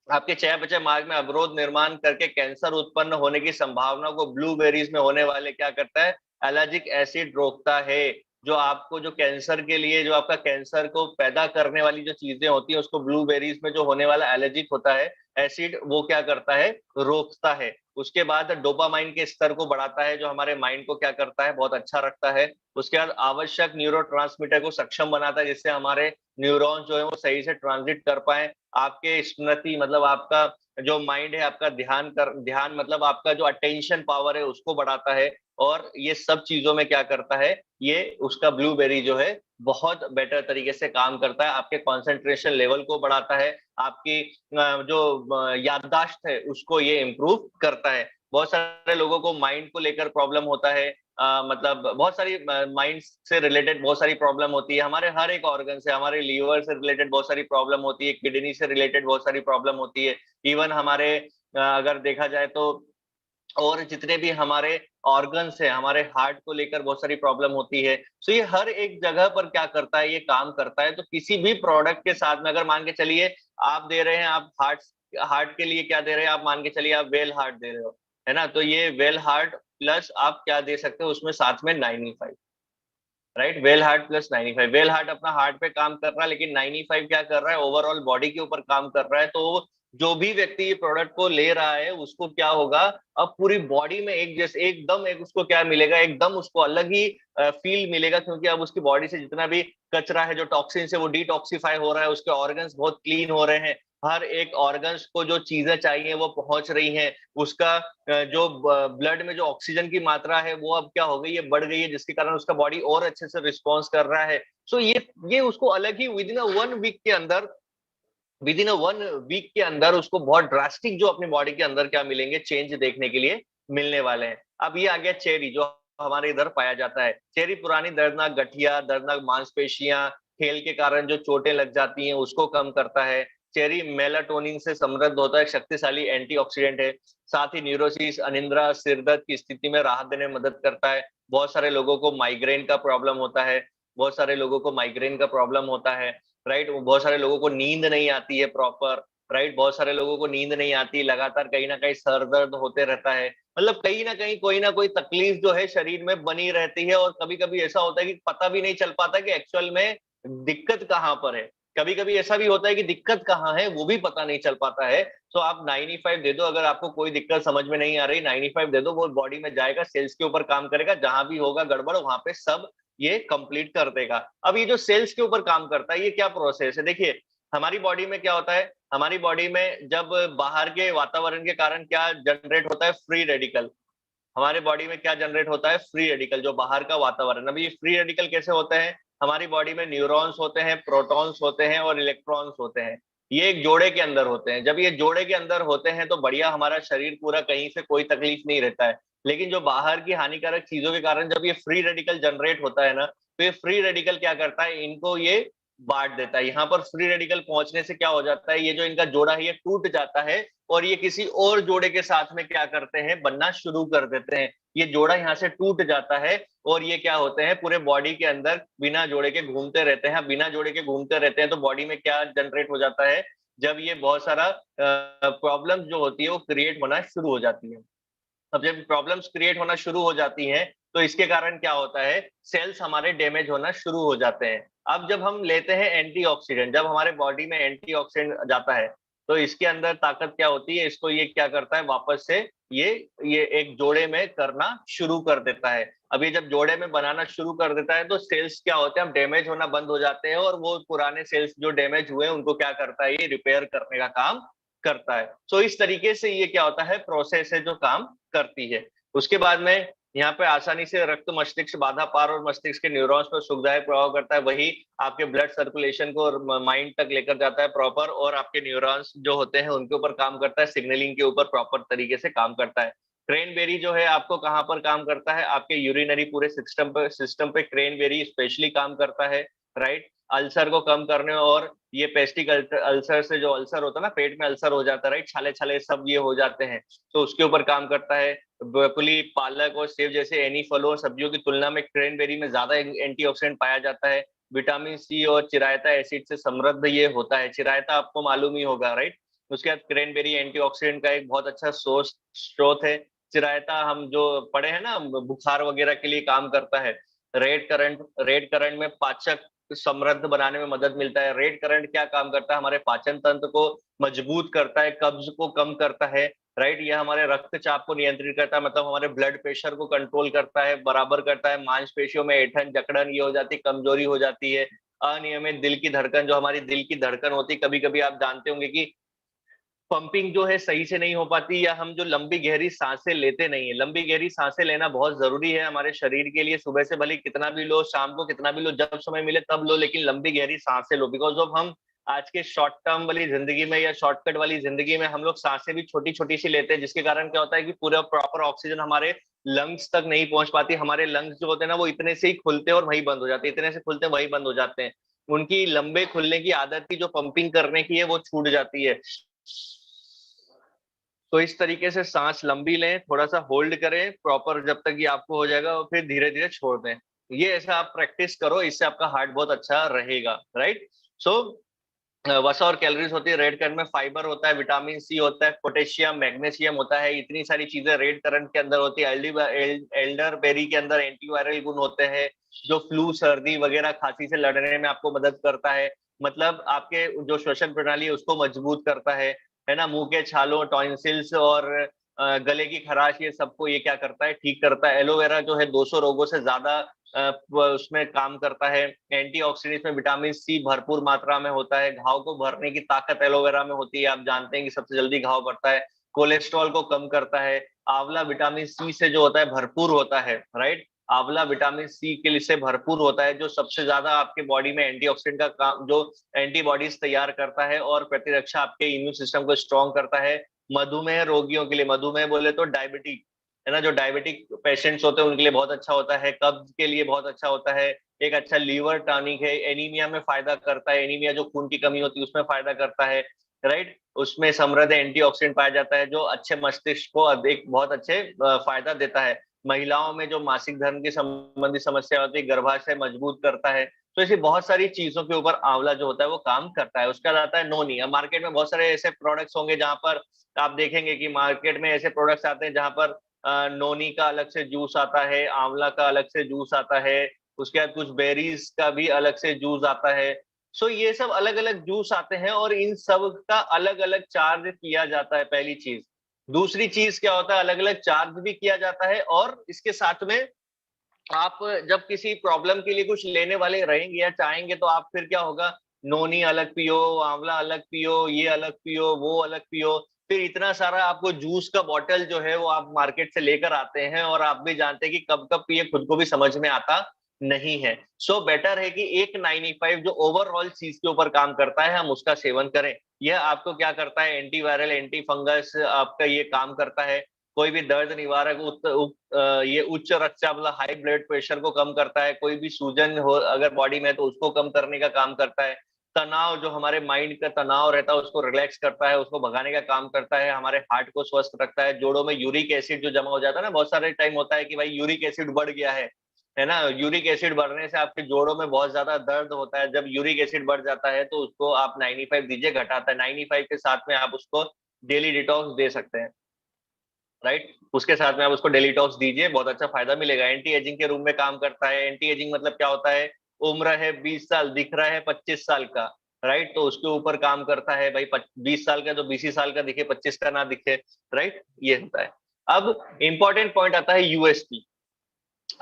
आपके चयापचय मार्ग में अवरोध निर्माण करके कैंसर उत्पन्न होने की संभावना को ब्लूबेरीज में होने वाले क्या करता है, एलर्जिक एसिड रोकता है। जो आपको जो कैंसर के लिए, जो आपका कैंसर को पैदा करने वाली जो चीजें होती है, उसको ब्लूबेरीज में जो होने वाला एलर्जिक होता है एसिड, वो क्या करता है, रोकता है। उसके बाद डोपामाइन के स्तर को बढ़ाता है, जो हमारे माइंड को क्या करता है, बहुत अच्छा रखता है। उसके बाद आवश्यक न्यूरोट्रांसमीटर को सक्षम बनाता है, जिससे हमारे न्यूरॉन्स जो है वो सही से ट्रांजिट कर पाए। आपके स्मृति, मतलब आपका जो माइंड है, आपका ध्यान मतलब आपका जो अटेंशन पावर है उसको बढ़ाता है। और ये सब चीजों में क्या करता है, ये उसका ब्लूबेरी जो है बहुत बेटर तरीके से काम करता है। आपके कंसंट्रेशन लेवल को बढ़ाता है, आपकी जो याददाश्त है उसको ये इम्प्रूव करता है। बहुत सारे लोगों को माइंड को लेकर प्रॉब्लम होता है, मतलब बहुत सारी माइंड से रिलेटेड बहुत सारी प्रॉब्लम होती है, हमारे हर एक ऑर्गन से, हमारे लीवर से रिलेटेड बहुत सारी प्रॉब्लम होती है, किडनी से रिलेटेड बहुत सारी प्रॉब्लम होती है, इवन हमारे अगर देखा जाए तो और जितने भी हमारे ऑर्गन्स है, हमारे हार्ट को लेकर बहुत सारी प्रॉब्लम होती है। सो ये हर एक जगह पर क्या करता है, ये काम करता है। तो किसी भी प्रोडक्ट के साथ में अगर मान के चलिए आप दे रहे हैं, आप हार्ट हार्ट के लिए क्या दे रहे हैं, आप मान के चलिए आप वेल हार्ट दे रहे हो, है ना, तो ये वेल हार्ट प्लस आप क्या दे सकते हो उसमें साथ में 95, right, well heart plus 95। Well heart अपना हार्ट पे काम कर रहा है, लेकिन 95 क्या कर रहा है, ओवरऑल बॉडी के ऊपर काम कर रहा है। तो जो भी व्यक्ति ये प्रोडक्ट को ले रहा है उसको क्या होगा, अब पूरी बॉडी में एक जैसे एकदम एक उसको क्या मिलेगा, एकदम उसको अलग ही फील मिलेगा, क्योंकि अब उसकी बॉडी से जितना भी कचरा है, जो टॉक्सिन है, वो डिटॉक्सिफाई हो रहा है, उसके ऑर्गन्स बहुत क्लीन हो रहे हैं, हर एक ऑर्गन्स को जो चीजें चाहिए वो पहुंच रही हैं, उसका जो ब्लड में जो ऑक्सीजन की मात्रा है वो अब क्या हो गई है, बढ़ गई है, जिसके कारण उसका बॉडी और अच्छे से रिस्पॉन्स कर रहा है। सो ये उसको अलग ही विद इन 1 वीक के अंदर, विद इन 1 वीक के अंदर उसको बहुत ड्रास्टिक जो अपनी बॉडी के अंदर क्या मिलेंगे, चेंज देखने के लिए मिलने वाले हैं। अब ये आ गया चेरी, जो हमारे इधर पाया जाता है। चेरी पुरानी दर्दनाक गठिया, दर्दनाक मांसपेशियां, खेल के कारण जो चोटें लग जाती हैं उसको कम करता है। चेरी मेलाटोनिन से समृद्ध होता है, शक्तिशाली एंटीऑक्सीडेंट है। साथ ही न्यूरोसिस, अनिद्रा, सिरदर्द की स्थिति में राहत देने में मदद करता है। बहुत सारे लोगों को माइग्रेन का प्रॉब्लम होता है, बहुत सारे लोगों को माइग्रेन का प्रॉब्लम होता है, राइट। बहुत सारे लोगों को नींद नहीं आती है प्रॉपर, राइट, बहुत सारे लोगों को नींद नहीं आती, लगातार कहीं ना कहीं सर दर्द होते रहता है, मतलब कहीं ना कहीं कोई ना कोई तकलीफ जो है शरीर में बनी रहती है। और कभी कभी ऐसा होता है कि पता भी नहीं चल पाता कि एक्चुअल में दिक्कत कहाँ पर है। कभी कभी ऐसा भी होता है कि दिक्कत कहाँ है वो भी पता नहीं चल पाता है। तो आप 95 दे दो, अगर आपको कोई दिक्कत समझ में नहीं आ रही, 95 दे दो, वो बॉडी में जाएगा, सेल्स के ऊपर काम करेगा, जहां भी होगा गड़बड़ वहां पे सब ये कंप्लीट कर देगा। अब ये जो सेल्स के ऊपर काम करता है, ये क्या प्रोसेस है, देखिए हमारी बॉडी में क्या होता है, हमारी बॉडी में जब बाहर के वातावरण के कारण क्या जनरेट होता है, फ्री रेडिकल। हमारे बॉडी में क्या जनरेट होता है, फ्री रेडिकल, जो बाहर का वातावरण। अभी ये फ्री रेडिकल कैसे होते हैं, हमारी बॉडी में न्यूरॉन्स होते हैं, प्रोटॉन्स होते हैं और इलेक्ट्रॉन्स होते हैं। ये एक जोड़े के अंदर होते हैं। जब ये जोड़े के अंदर होते हैं तो बढ़िया, हमारा शरीर पूरा, कहीं से कोई तकलीफ नहीं रहता है। लेकिन जो बाहर की हानिकारक चीजों के कारण जब ये फ्री रेडिकल जनरेट होता है ना, तो ये फ्री रेडिकल क्या करता है, इनको ये बांट देता है। यहाँ पर फ्री रेडिकल पहुंचने से क्या हो जाता है, ये जो इनका जोड़ा है ये टूट जाता है, और ये किसी और जोड़े के साथ में क्या करते हैं, बनना शुरू कर देते हैं। ये जोड़ा यहाँ से टूट जाता है और ये क्या होते हैं, पूरे बॉडी के अंदर बिना जोड़े के घूमते रहते हैं। बिना जोड़े के घूमते रहते हैं तो बॉडी में क्या जनरेट हो जाता है, जब ये बहुत सारा प्रॉब्लम जो होती है वो क्रिएट होना शुरू हो जाती है। अब जब प्रॉब्लम्स क्रिएट होना शुरू हो जाती हैं तो इसके कारण क्या होता है, सेल्स हमारे डैमेज होना शुरू हो जाते हैं। अब जब हम लेते हैं एंटीऑक्सीडेंट, जब हमारे बॉडी में एंटीऑक्सीडेंट जाता है तो इसके अंदर ताकत क्या होती है, इसको ये क्या करता है, वापस से ये एक जोड़े में करना शुरू कर देता है। अब ये जब जोड़े में बनाना शुरू कर देता है तो सेल्स क्या होते हैं, डैमेज होना बंद हो जाते हैं, और वो पुराने सेल्स जो डैमेज हुए उनको क्या करता है, ये रिपेयर करने का काम करता है। सो इस तरीके से ये क्या होता है, प्रोसेस है जो काम करती है। उसके बाद में यहाँ पे आसानी से रक्त मस्तिष्क बाधा पार और मस्तिष्क के न्यूरॉन्स पर सुखदायक प्रभाव करता है। वही आपके ब्लड सर्कुलेशन को माइंड तक लेकर जाता है प्रॉपर, और आपके न्यूरॉन्स जो होते हैं उनके ऊपर काम करता है, सिग्नलिंग के ऊपर प्रॉपर तरीके से काम करता है। क्रेनबेरी जो है आपको कहाँ पर काम करता है, आपके यूरिनरी पूरे सिस्टम पे क्रेनबेरी स्पेशली काम करता है, राइट। अल्सर को कम करने, और ये पेस्टिक अल्सर से, जो अल्सर होता है ना, पेट में अल्सर हो जाता है, राइट, छाले छाले सब ये हो जाते हैं, तो उसके ऊपर काम करता है। ब्रोकोली, पालक और सेब जैसे एनी फलों और सब्जियों की तुलना में क्रेनबेरी में ज्यादा एंटीऑक्सीडेंट पाया जाता है। विटामिन सी और चिरायता एसिड से समृद्ध ये होता है। चिरायता आपको मालूम ही होगा, राइट। उसके बाद क्रेनबेरी एंटीऑक्सीडेंट का एक बहुत अच्छा सोर्स स्रोत है। चिरायता हम जो पढ़े हैं ना, बुखार वगैरह के लिए काम करता है। रेड करंट में पाचक समृद्ध बनाने में मदद मिलता है। रेड करंट क्या काम करता है, हमारे पाचन तंत्र को मजबूत करता है, कब्ज को कम करता है, राइट। यह हमारे रक्तचाप को नियंत्रित करता है, मतलब हमारे ब्लड प्रेशर को कंट्रोल करता है, बराबर करता है। मांसपेशियों में ऐंठन जकड़न ये हो जाती है, कमजोरी हो जाती है। अनियमित दिल की धड़कन, जो हमारी दिल की धड़कन होती है, कभी कभी आप जानते होंगे कि पंपिंग जो है सही से नहीं हो पाती, या हम जो लंबी गहरी सांसें लेते नहीं है। लंबी गहरी सांसें लेना बहुत जरूरी है हमारे शरीर के लिए। सुबह से भले कितना भी लो, शाम को कितना भी लो, जब समय मिले तब लो, लेकिन लंबी गहरी सांसें लो, बिकॉज ऑफ हम आज के शॉर्ट टर्म वाली जिंदगी में या शॉर्टकट वाली जिंदगी में हम लोग सांसें भी छोटी छोटी सी लेते हैं, जिसके कारण क्या होता है कि पूरा प्रॉपर ऑक्सीजन हमारे लंग्स तक नहीं पहुंच पाती। हमारे लंग्स जो होते हैं ना वो इतने से ही खुलते हैं और वही बंद हो जाते हैं, इतने से खुलते हैं वही बंद हो जाते हैं। उनकी लंबे खुलने की आदत की जो पंपिंग करने की है वो छूट जाती है। तो इस तरीके से सांस लंबी लें, थोड़ा सा होल्ड करें प्रॉपर जब तक ये आपको हो जाएगा, और फिर धीरे धीरे छोड़ दें। ये ऐसा आप प्रैक्टिस करो, इससे आपका हार्ट बहुत अच्छा रहेगा, राइट। सो वसा और कैलोरीज होती है। रेड करंट में फाइबर होता है, विटामिन सी होता है, पोटेशियम, मैग्नीशियम होता है, इतनी सारी चीजें रेड करंट के अंदर होती है। एल्डर बेरी के अंदर एंटीवायरल गुण होते हैं, जो फ्लू, सर्दी वगैरह, खांसी से लड़ने में आपको मदद करता है। मतलब आपके जो श्वसन प्रणाली है उसको मजबूत करता है ना। मुंह के छालों, टॉन्सिल्स और गले की खराश, ये सबको ये क्या करता है, ठीक करता है। एलोवेरा जो है 200 रोगों से ज्यादा उसमें काम करता है। एंटीऑक्सीडेंट्स में विटामिन सी भरपूर मात्रा में होता है। घाव को भरने की ताकत एलोवेरा में होती है, आप जानते हैं कि सबसे जल्दी घाव भरता है। कोलेस्ट्रॉल को कम करता है। आंवला विटामिन सी से जो होता है भरपूर होता है, राइट। आंवला विटामिन सी के लिए से भरपूर होता है, जो सबसे ज्यादा आपके बॉडी में एंटीऑक्सीडेंट का काम, जो एंटीबॉडीज तैयार करता है और प्रतिरक्षा आपके इम्यून सिस्टम को स्ट्रॉन्ग करता है। मधुमेह रोगियों के लिए, मधुमेह बोले तो डायबिटिक, है ना, जो डायबिटिक पेशेंट्स होते हैं उनके लिए बहुत अच्छा होता है। कब्ज के लिए बहुत अच्छा होता है। एक अच्छा लीवर टॉनिक है। एनीमिया में फायदा करता है, एनीमिया जो खून की कमी होती है उसमें फायदा करता है, राइट। उसमें समृद्ध एंटीऑक्सीडेंट पाया जाता है, जो अच्छे मस्तिष्क को एक बहुत अच्छे फायदा देता है। महिलाओं में जो मासिक धर्म की संबंधी समस्या होती है, गर्भाशय मजबूत करता है। तो ऐसी बहुत सारी चीजों के ऊपर आंवला जो होता है वो काम करता है। उसके बाद आता है नोनी। अब मार्केट में बहुत सारे ऐसे प्रोडक्ट्स होंगे जहां पर आप देखेंगे कि मार्केट में ऐसे प्रोडक्ट्स आते हैं जहां पर नोनी का अलग से जूस आता है, आंवला का अलग से जूस आता है, उसके बाद कुछ बेरीज का भी अलग से जूस आता है। सो ये सब अलग अलग जूस आते हैं और इन सब का अलग अलग चार्ज किया जाता है, पहली चीज। दूसरी चीज क्या होता है, अलग अलग चार्ज भी किया जाता है, और इसके साथ में आप जब किसी प्रॉब्लम के लिए कुछ लेने वाले रहेंगे या चाहेंगे तो आप फिर क्या होगा, नोनी अलग पियो, आंवला अलग पियो, ये अलग पियो, वो अलग पियो। फिर इतना सारा आपको जूस का बॉटल जो है वो आप मार्केट से लेकर आते हैं, और आप भी जानते हैं कि कब कब पिए खुद को भी समझ में आता नहीं है। सो बेटर है कि एक 95 जो ओवरऑल चीज के ऊपर काम करता है हम उसका सेवन करें। यह आपको क्या करता है, एंटीवायरल, एंटी फंगस आपका ये काम करता है। कोई भी दर्द निवारक, ये उच्च रक्तचाप मतलब हाई ब्लड प्रेशर को कम करता है। कोई भी सूजन हो अगर बॉडी में तो उसको कम करने का काम करता है। तनाव, जो हमारे माइंड का तनाव रहता है उसको रिलैक्स करता है, उसको भगाने का काम करता है। हमारे हार्ट को स्वस्थ रखता है। जोड़ों में यूरिक एसिड जो जमा हो जाता है ना, बहुत सारे टाइम होता है कि भाई यूरिक एसिड बढ़ गया है ना। यूरिक एसिड बढ़ने से आपके जोड़ों में बहुत ज्यादा दर्द होता है। जब यूरिक एसिड बढ़ जाता है तो उसको आप 95 दीजिए, घटाता है। 95 के साथ में आप उसको डेली डिटॉक्स दे सकते हैं, राइट। उसके साथ में आप उसको डेली टॉक्स दीजिए, बहुत अच्छा फायदा मिलेगा। एंटी एजिंग के रूप में काम करता है। एंटी एजिंग मतलब क्या होता है, उम्र है 20 साल, दिख रहा है 25 साल का, राइट। तो उसके ऊपर काम करता है भाई। 20 साल का तो 20 साल का दिखे, 25 का ना दिखे, राइट। ये होता है। अब इंपॉर्टेंट पॉइंट आता है यूएसपी।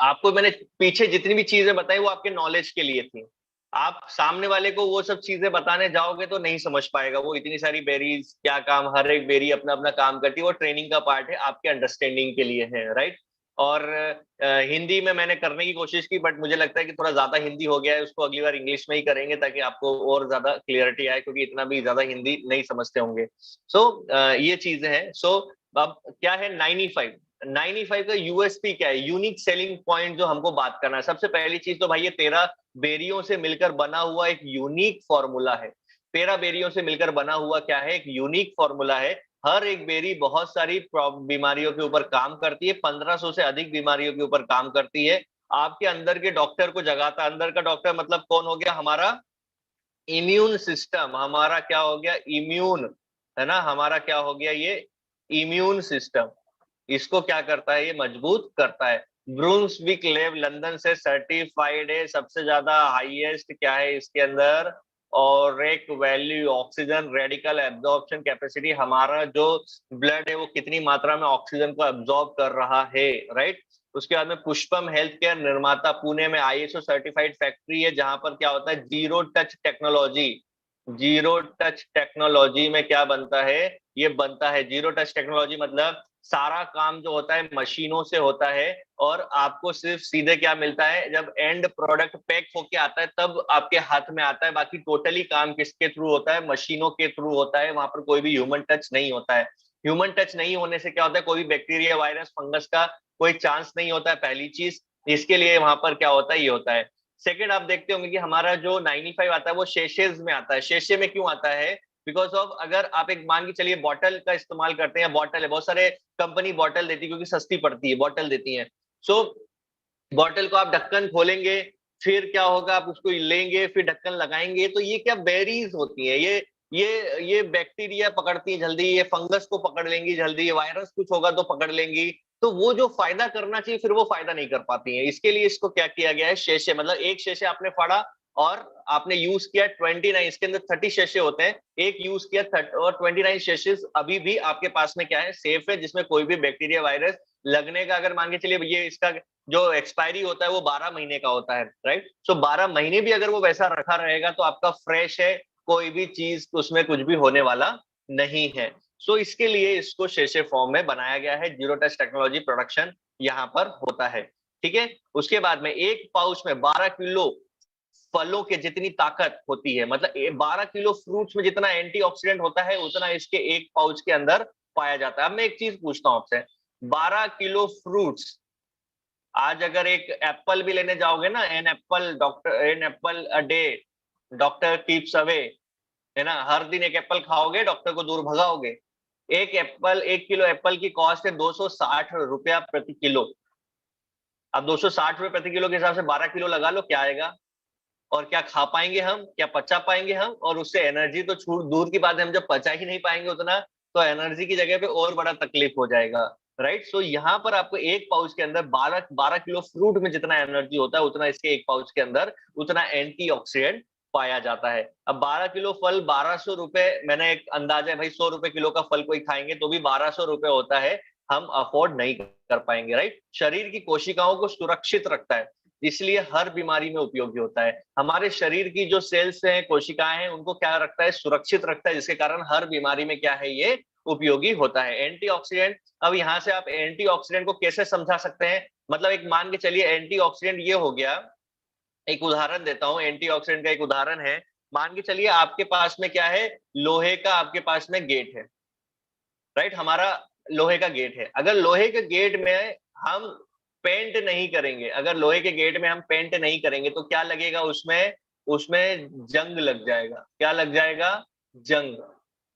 आपको मैंने पीछे जितनी भी चीजें बताई वो आपके नॉलेज के लिए थी। आप सामने वाले को वो सब चीजें बताने जाओगे तो नहीं समझ पाएगा। वो इतनी सारी बेरीज क्या काम, हर एक बेरी अपना अपना काम करती है। वो ट्रेनिंग का पार्ट है, आपके अंडरस्टैंडिंग के लिए है, राइट। और हिंदी में मैंने करने की कोशिश की, बट मुझे लगता है कि थोड़ा ज्यादा हिंदी हो गया है। उसको अगली बार इंग्लिश में ही करेंगे ताकि आपको और ज्यादा क्लियरिटी आए, क्योंकि इतना भी ज्यादा हिंदी नहीं समझते होंगे। सो ये चीजें हैं। सो अब क्या है 95, 95 का यूएसपी क्या है, यूनिक सेलिंग पॉइंट, जो हमको बात करना है। सबसे पहली चीज तो भाई ये 13 बेरियों से मिलकर बना हुआ एक यूनिक फॉर्मूला है। 13 बेरियों से मिलकर बना हुआ क्या है, एक यूनिक फॉर्मूला है। हर एक बेरी बहुत सारी बीमारियों के ऊपर काम करती है, 1500 से अधिक बीमारियों के ऊपर काम करती है। आपके अंदर के डॉक्टर को जगाता है। अंदर का डॉक्टर मतलब कौन हो गया, हमारा इम्यून सिस्टम। हमारा क्या हो गया, इम्यून, है ना। हमारा क्या हो गया, ये इम्यून सिस्टम। इसको क्या करता है, ये मजबूत करता है। ब्रूंसविक लैब लंदन से सर्टिफाइड है। सबसे ज्यादा हाईएस्ट क्या है इसके अंदर, और एक value oxygen radical absorption capacity. हमारा जो ब्लड है वो कितनी मात्रा में ऑक्सीजन को एब्जॉर्ब कर रहा है, राइट। उसके बाद में पुष्पम हेल्थ केयर निर्माता, पुणे में आईएसओ सर्टिफाइड फैक्ट्री है, जहां पर क्या होता है, zero touch technology, zero touch technology में क्या बनता है, ये बनता है जीरो टच टेक्नोलॉजी मतलब सारा काम जो होता है मशीनों से होता है, और आपको सिर्फ सीधे क्या मिलता है, जब एंड प्रोडक्ट पैक होके आता है तब आपके हाथ में आता है। बाकी टोटली काम किसके थ्रू होता है, मशीनों के थ्रू होता है। वहां पर कोई भी ह्यूमन टच नहीं होता है। ह्यूमन टच नहीं होने से क्या होता है, कोई भी बैक्टीरिया, वायरस, फंगस का कोई चांस नहीं होता है, पहली चीज। इसके लिए वहां पर क्या होता है, ये होता है। सेकेंड, आप देखते होंगे कि हमारा जो 95 आता है वो शेशेज में आता है। शेशे में क्यों आता है, बिकॉज ऑफ, अगर आप एक मान के चलिए बॉटल का इस्तेमाल करते हैं, बॉटल है, बहुत सारे कंपनी बॉटल देती है क्योंकि सस्ती पड़ती है, बॉटल देती है। सो बॉटल को आप ढक्कन खोलेंगे, फिर क्या होगा, आप उसको लेंगे, फिर ढक्कन लगाएंगे, तो ये क्या बेरीज होती है, ये बैक्टीरिया पकड़ती है जल्दी, ये फंगस को पकड़ लेंगी जल्दी, ये वायरस कुछ होगा तो पकड़ लेंगी। तो वो जो फायदा करना चाहिए फिर वो फायदा नहीं कर पाती है। इसके लिए इसको क्या किया गया है, शेशे, मतलब एक शेशे आपने फाड़ा और आपने यूज किया 29, इसके अंदर 30 शेशे होते हैं, एक यूज किया 30, और 29 शेशेस अभी भी आपके पास में क्या है, सेफ है, जिसमें कोई भी बैक्टीरिया, वायरस लगने का, अगर मान के चलिए ये इसका जो एक्सपायरी होता है वो 12 महीने का होता है, राइट। सो 12 महीने भी अगर वो वैसा रखा रहेगा तो आपका फ्रेश है, कोई भी चीज उसमें कुछ भी होने वाला नहीं है। सो इसके लिए इसको शेशे फॉर्म में बनाया गया है, जीरो टच टेक्नोलॉजी प्रोडक्शन यहाँ पर होता है। ठीक है, उसके बाद में एक पाउच में 12 किलो फलों के जितनी ताकत होती है, मतलब 12 किलो फ्रूट्स में जितना एंटीऑक्सीडेंट होता है उतना इसके एक पाउच के अंदर पाया जाता है। अब मैं एक चीज पूछता हूं आपसे, 12 किलो फ्रूट्स, आज अगर एक एप्पल भी लेने जाओगे ना, an apple a day doctor keeps away, है ना, हर दिन एक एप्पल खाओगे डॉक्टर को दूर भगाओगे। एक किलो एप्पल की कॉस्ट है 260 रुपया प्रति किलो। अब 260 रुपये प्रति किलो के हिसाब से 12 किलो लगा लो, क्या आएगा। और क्या खा पाएंगे हम, क्या पचा पाएंगे हम, और उससे एनर्जी तो छूट दूर की बात है, हम जब पचा ही नहीं पाएंगे उतना, तो एनर्जी की जगह पे और बड़ा तकलीफ हो जाएगा, राइट। सो यहाँ पर आपको एक पाउच के अंदर 12 किलो फ्रूट में जितना एनर्जी होता है उतना इसके एक पाउच के अंदर उतना एंटीऑक्सीडेंट पाया जाता है। अब 12 किलो फल 1200 रुपए, मैंने एक अंदाजा है भाई, 100 रुपए किलो का फल कोई खाएंगे तो भी 1200 रुपए होता है, हम अफोर्ड नहीं कर पाएंगे, राइट। शरीर की कोशिकाओं को सुरक्षित रखता है, इसलिए हर बीमारी में उपयोगी होता है। हमारे शरीर की जो सेल्स हैं, कोशिकाएं हैं, उनको क्या रखता है, सुरक्षित रखता है, जिसके कारण हर बीमारी में क्या है, ये उपयोगी होता है। एंटीऑक्सीडेंट, अब यहां से आप एंटीऑक्सीडेंट को कैसे समझा सकते हैं, मतलब एक मान के चलिए एंटीऑक्सीडेंट ये हो गया, एक उदाहरण देता हूं, एंटीऑक्सीडेंट का एक उदाहरण है। मान के चलिए आपके पास में क्या है, लोहे का आपके पास में गेट है, राइट, हमारा लोहे का गेट है। अगर लोहे के गेट में हम पेंट नहीं करेंगे, अगर लोहे के गेट में हम पेंट नहीं करेंगे तो क्या लगेगा उसमें, उसमें जंग लग जाएगा। क्या लग जाएगा, जंग।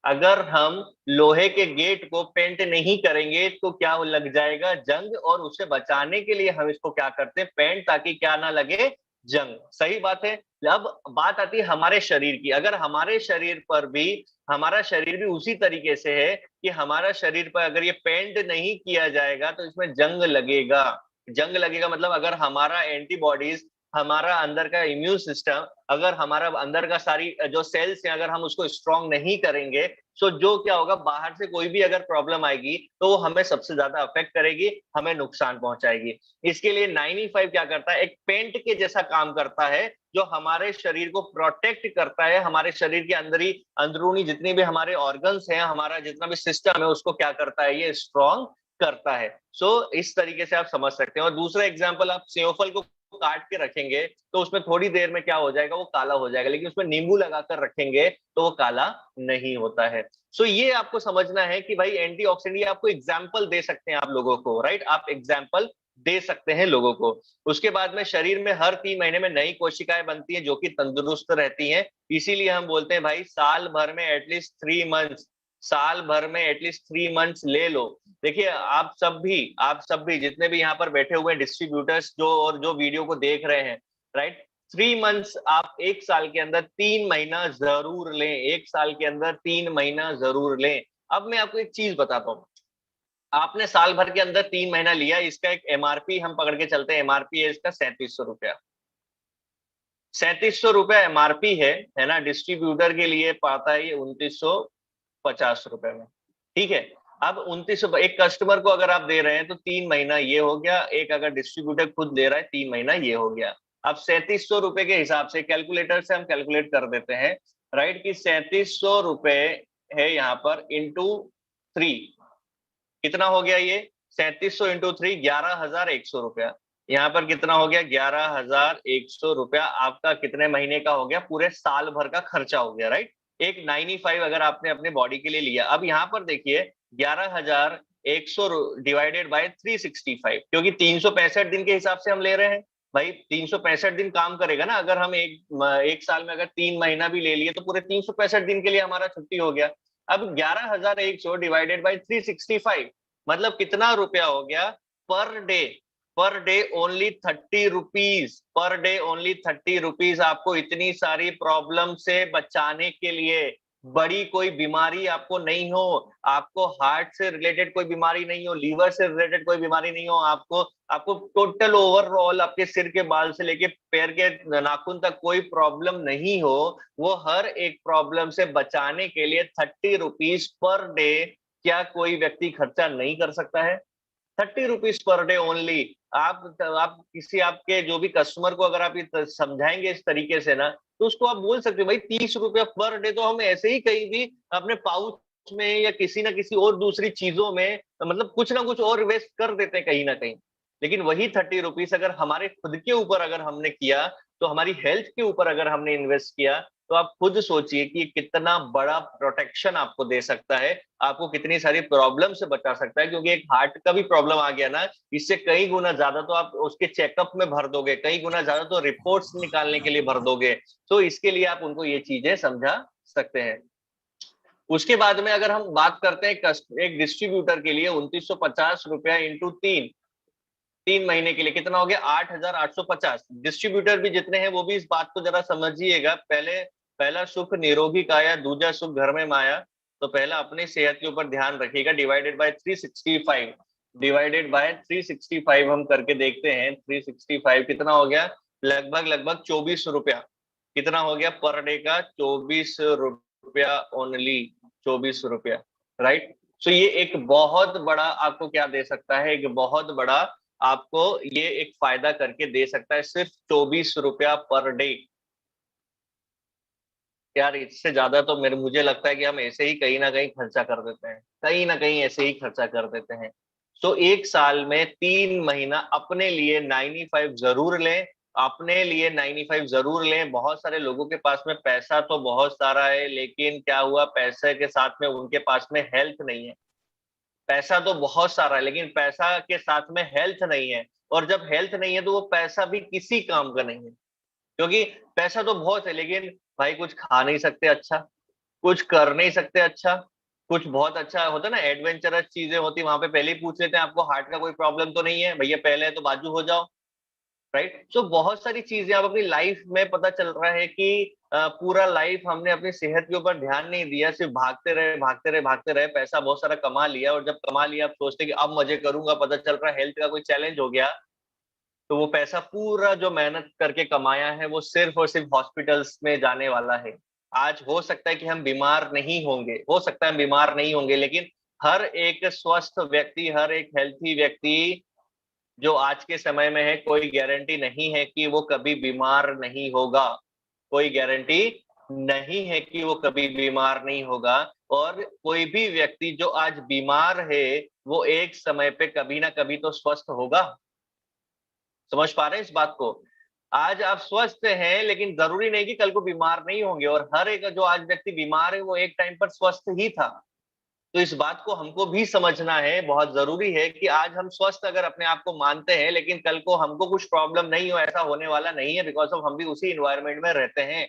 अगर हम लोहे के गेट को पेंट नहीं करेंगे तो क्या लग जाएगा, जंग। और उसे बचाने के लिए हम इसको क्या करते हैं, पेंट, ताकि क्या ना लगे, जंग। सही बात है। अब बात आती है हमारे शरीर की, अगर हमारे शरीर पर भी, हमारा शरीर भी उसी तरीके से है कि हमारा शरीर पर अगर ये पेंट नहीं किया जाएगा तो इसमें जंग लगेगा। जंग लगेगा मतलब अगर हमारा एंटीबॉडीज, हमारा अंदर का इम्यून सिस्टम, अगर हमारा अंदर का सारी जो सेल्स हैं, अगर हम उसको स्ट्रांग नहीं करेंगे, तो जो क्या होगा, बाहर से कोई भी अगर प्रॉब्लम आएगी तो वो हमें सबसे ज्यादा अफेक्ट करेगी, हमें नुकसान पहुंचाएगी। इसके लिए 95 क्या करता है, एक पेंट के जैसा काम करता है, जो हमारे शरीर को प्रोटेक्ट करता है, हमारे शरीर के अंदर ही अंदरूनी जितनी भी हमारे ऑर्गन्स हैं, हमारा जितना भी सिस्टम है, उसको क्या करता है, ये स्ट्रांग करता है। सो इस तरीके से आप समझ सकते हैं। और दूसरा एग्जाम्पल, आप सेवफल को काट के रखेंगे तो उसमें थोड़ी देर में क्या हो जाएगा, वो काला हो जाएगा, लेकिन उसमें नींबू लगाकर रखेंगे तो वो काला नहीं होता है। सो ये आपको समझना है कि भाई एंटीऑक्सीडेंट, ये आपको एग्जाम्पल दे सकते हैं आप लोगों को, राइट, आप एग्जाम्पल दे सकते हैं लोगों को। उसके बाद में शरीर में हर 3 महीने में नई कोशिकाएं बनती हैं जो कि तंदुरुस्त रहती हैं। इसीलिए हम बोलते हैं भाई साल भर में एटलीस्ट 3 मंथ्स, साल भर में एटलीस्ट 3 मंथ्स ले लो। देखिए आप सब भी जितने भी यहाँ पर बैठे हुए डिस्ट्रीब्यूटर्स जो और जो वीडियो को देख रहे हैं, राइट, 3 मंथ्स आप एक साल के अंदर 3 महीना जरूर लें, एक साल के अंदर 3 महीना जरूर लें। अब मैं आपको एक चीज बताता हूँ, आपने साल भर के अंदर 3 महीना लिया, इसका एक एमआरपी हम पकड़ के चलते हैं, एमआरपी है इसका 3700 रुपया, 3700 रुपया एमआरपी है ना। डिस्ट्रीब्यूटर के लिए पाता है ये 2950 रुपए में, ठीक है। अब 2900 एक कस्टमर को अगर आप दे रहे हैं तो 3 महीना ये हो गया, एक अगर डिस्ट्रीब्यूटर खुद दे रहा है 3 महीना ये हो गया। अब 3700 रुपए के हिसाब से कैलकुलेटर से हम कैलकुलेट कर देते हैं, राइट, कि 3700 रुपए है यहाँ पर इंटू 3, कितना हो गया ये 3700 इंटू 3, 11,100 रुपया। यहाँ पर कितना हो गया 11,100 रुपया आपका कितने महीने का हो गया, पूरे साल भर का खर्चा हो गया, राइट। एक 95 अगर आपने अपने बॉडी के लिए लिया, अब यहाँ पर देखिए 11,100 डिवाइडेड बाय 365, क्योंकि 365 दिन के हिसाब से हम ले रहे हैं भाई। 365 दिन काम करेगा ना, अगर हम एक साल में अगर 3 महीना भी ले लिए तो पूरे 365 दिन के लिए हमारा छुट्टी हो गया। अब 11,100 डिवाइडेड बाई 365 मतलब कितना रुपया हो गया per day, per day only 30 rupees, per day only 30 rupees. आपको इतनी सारी प्रॉब्लम से बचाने के लिए, बड़ी कोई बीमारी आपको नहीं हो, आपको हार्ट से रिलेटेड कोई बीमारी नहीं हो, लीवर से रिलेटेड कोई बीमारी नहीं हो, आपको आपको टोटल ओवरऑल आपके सिर के बाल से लेके पैर के नाखून तक कोई प्रॉब्लम नहीं हो, वो हर एक प्रॉब्लम से बचाने के लिए 30 रुपीज पर डे क्या कोई व्यक्ति खर्चा नहीं कर सकता है? 30 रुपीज पर डे ओनली। आप किसी आपके जो भी कस्टमर को अगर आप ये समझाएंगे इस तरीके से ना, तो उसको आप बोल सकते हो भाई 30 रुपया पर डे तो हम ऐसे ही कहीं भी अपने पाउच में या किसी ना किसी और दूसरी चीजों में मतलब कुछ ना कुछ और वेस्ट कर देते हैं कहीं ना कहीं। लेकिन वही 30 रुपीज अगर हमारे खुद के ऊपर अगर हमने किया, तो हमारी हेल्थ के ऊपर अगर हमने इन्वेस्ट किया, तो आप खुद सोचिए कि कितना बड़ा प्रोटेक्शन आपको दे सकता है, आपको कितनी सारी प्रॉब्लम से बचा सकता है। क्योंकि एक हार्ट का भी प्रॉब्लम आ गया ना, इससे कई गुना ज्यादा तो आप उसके चेकअप में भर दोगे, कई गुना ज्यादा तो रिपोर्ट्स निकालने के लिए भर दोगे। तो इसके लिए आप उनको ये चीजें समझा सकते हैं। उसके बाद में अगर हम बात करते हैं एक डिस्ट्रीब्यूटर के लिए 2950 रुपया इंटू 3 महीने के लिए कितना हो गया 8,850। डिस्ट्रीब्यूटर भी जितने हैं वो भी इस बात को जरा समझिएगा, पहला सुख निरोगी काया, दूजा सुख घर में माया। तो पहला अपनी सेहत के ऊपर ध्यान रखिएगा, डिवाइडेड बाय 365, डिवाइडेड बाय 365 हम करके देखते हैं। 365 कितना हो गया, लगभग लगभग 24 रुपया। कितना हो गया पर डे का 24 रुपया ओनली, 24 रुपया, राइट। सो ये एक बहुत बड़ा आपको क्या दे सकता है, एक बहुत बड़ा आपको ये एक फायदा करके दे सकता है, सिर्फ 24 रुपया पर डे। यार इससे ज्यादा तो मुझे लगता है कि हम ऐसे ही कहीं ना कहीं खर्चा कर देते हैं, कहीं ना कहीं ऐसे ही खर्चा कर देते हैं। तो एक साल में 3 महीना अपने लिए 95 जरूर लें, अपने लिए 95 जरूर लें। बहुत सारे लोगों के पास में पैसा तो बहुत सारा है, लेकिन क्या हुआ, पैसे के साथ में उनके पास में हेल्थ नहीं है। पैसा तो बहुत सारा है लेकिन पैसा के साथ में हेल्थ नहीं है, और जब हेल्थ नहीं है तो वो पैसा भी किसी काम का नहीं है। क्योंकि पैसा तो बहुत है लेकिन भाई कुछ खा नहीं सकते अच्छा, कुछ कर नहीं सकते अच्छा, कुछ बहुत अच्छा होता है ना, एडवेंचरस चीजें होती वहां पे पहले ही पूछ लेते हैं आपको हार्ट का कोई प्रॉब्लम तो नहीं है भैया, पहले है तो बाजू हो जाओ, राइट। सो बहुत सारी चीजें अब अपनी लाइफ में पता चल रहा है कि पूरा लाइफ हमने अपनी सेहत के ऊपर ध्यान नहीं दिया, सिर्फ भागते रहे भागते रहे भागते रहे, पैसा बहुत सारा कमा लिया, और जब कमा लिया आप सोचते कि अब मजे करूंगा, पता चल रहा है हेल्थ का कोई चैलेंज हो गया, तो वो पैसा पूरा जो मेहनत करके कमाया है वो सिर्फ और सिर्फ हॉस्पिटल्स में जाने वाला है। आज हो सकता है कि हम बीमार नहीं होंगे, हो सकता है हम बीमार नहीं होंगे, लेकिन हर एक स्वस्थ व्यक्ति, हर एक हेल्थी व्यक्ति जो आज के समय में है, कोई गारंटी नहीं है कि वो कभी बीमार नहीं होगा, कोई गारंटी नहीं है कि वो कभी बीमार नहीं होगा। और कोई भी व्यक्ति जो आज बीमार है वो एक समय पे कभी ना कभी तो स्वस्थ होगा। समझ पा रहे हैं इस बात को? आज आप स्वस्थ हैं लेकिन जरूरी नहीं कि कल को बीमार नहीं होंगे, और हर एक जो आज व्यक्ति बीमार है वो एक टाइम पर स्वस्थ ही था। तो इस बात को हमको भी समझना है, बहुत जरूरी है कि आज हम स्वस्थ अगर अपने आप को मानते हैं लेकिन कल को हमको कुछ प्रॉब्लम नहीं हो, ऐसा होने वाला नहीं है, बिकॉज ऑफ हम भी उसी इन्वायरमेंट में रहते हैं।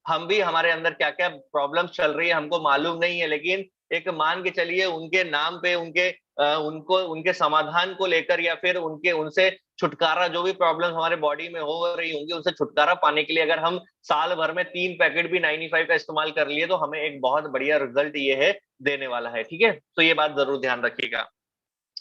हम भी, हमारे अंदर क्या क्या प्रॉब्लम चल रही है हमको मालूम नहीं है, लेकिन एक मान के चलिए उनके नाम पे, उनको उनके समाधान को लेकर, या फिर उनके उनसे छुटकारा, जो भी प्रॉब्लम हमारे बॉडी में हो रही होंगी उनसे छुटकारा पाने के लिए अगर हम साल भर में 3 पैकेट भी 95 का इस्तेमाल कर लिए तो हमें एक बहुत बढ़िया रिजल्ट ये है देने वाला है। ठीक है, तो ये बात जरूर ध्यान रखिएगा।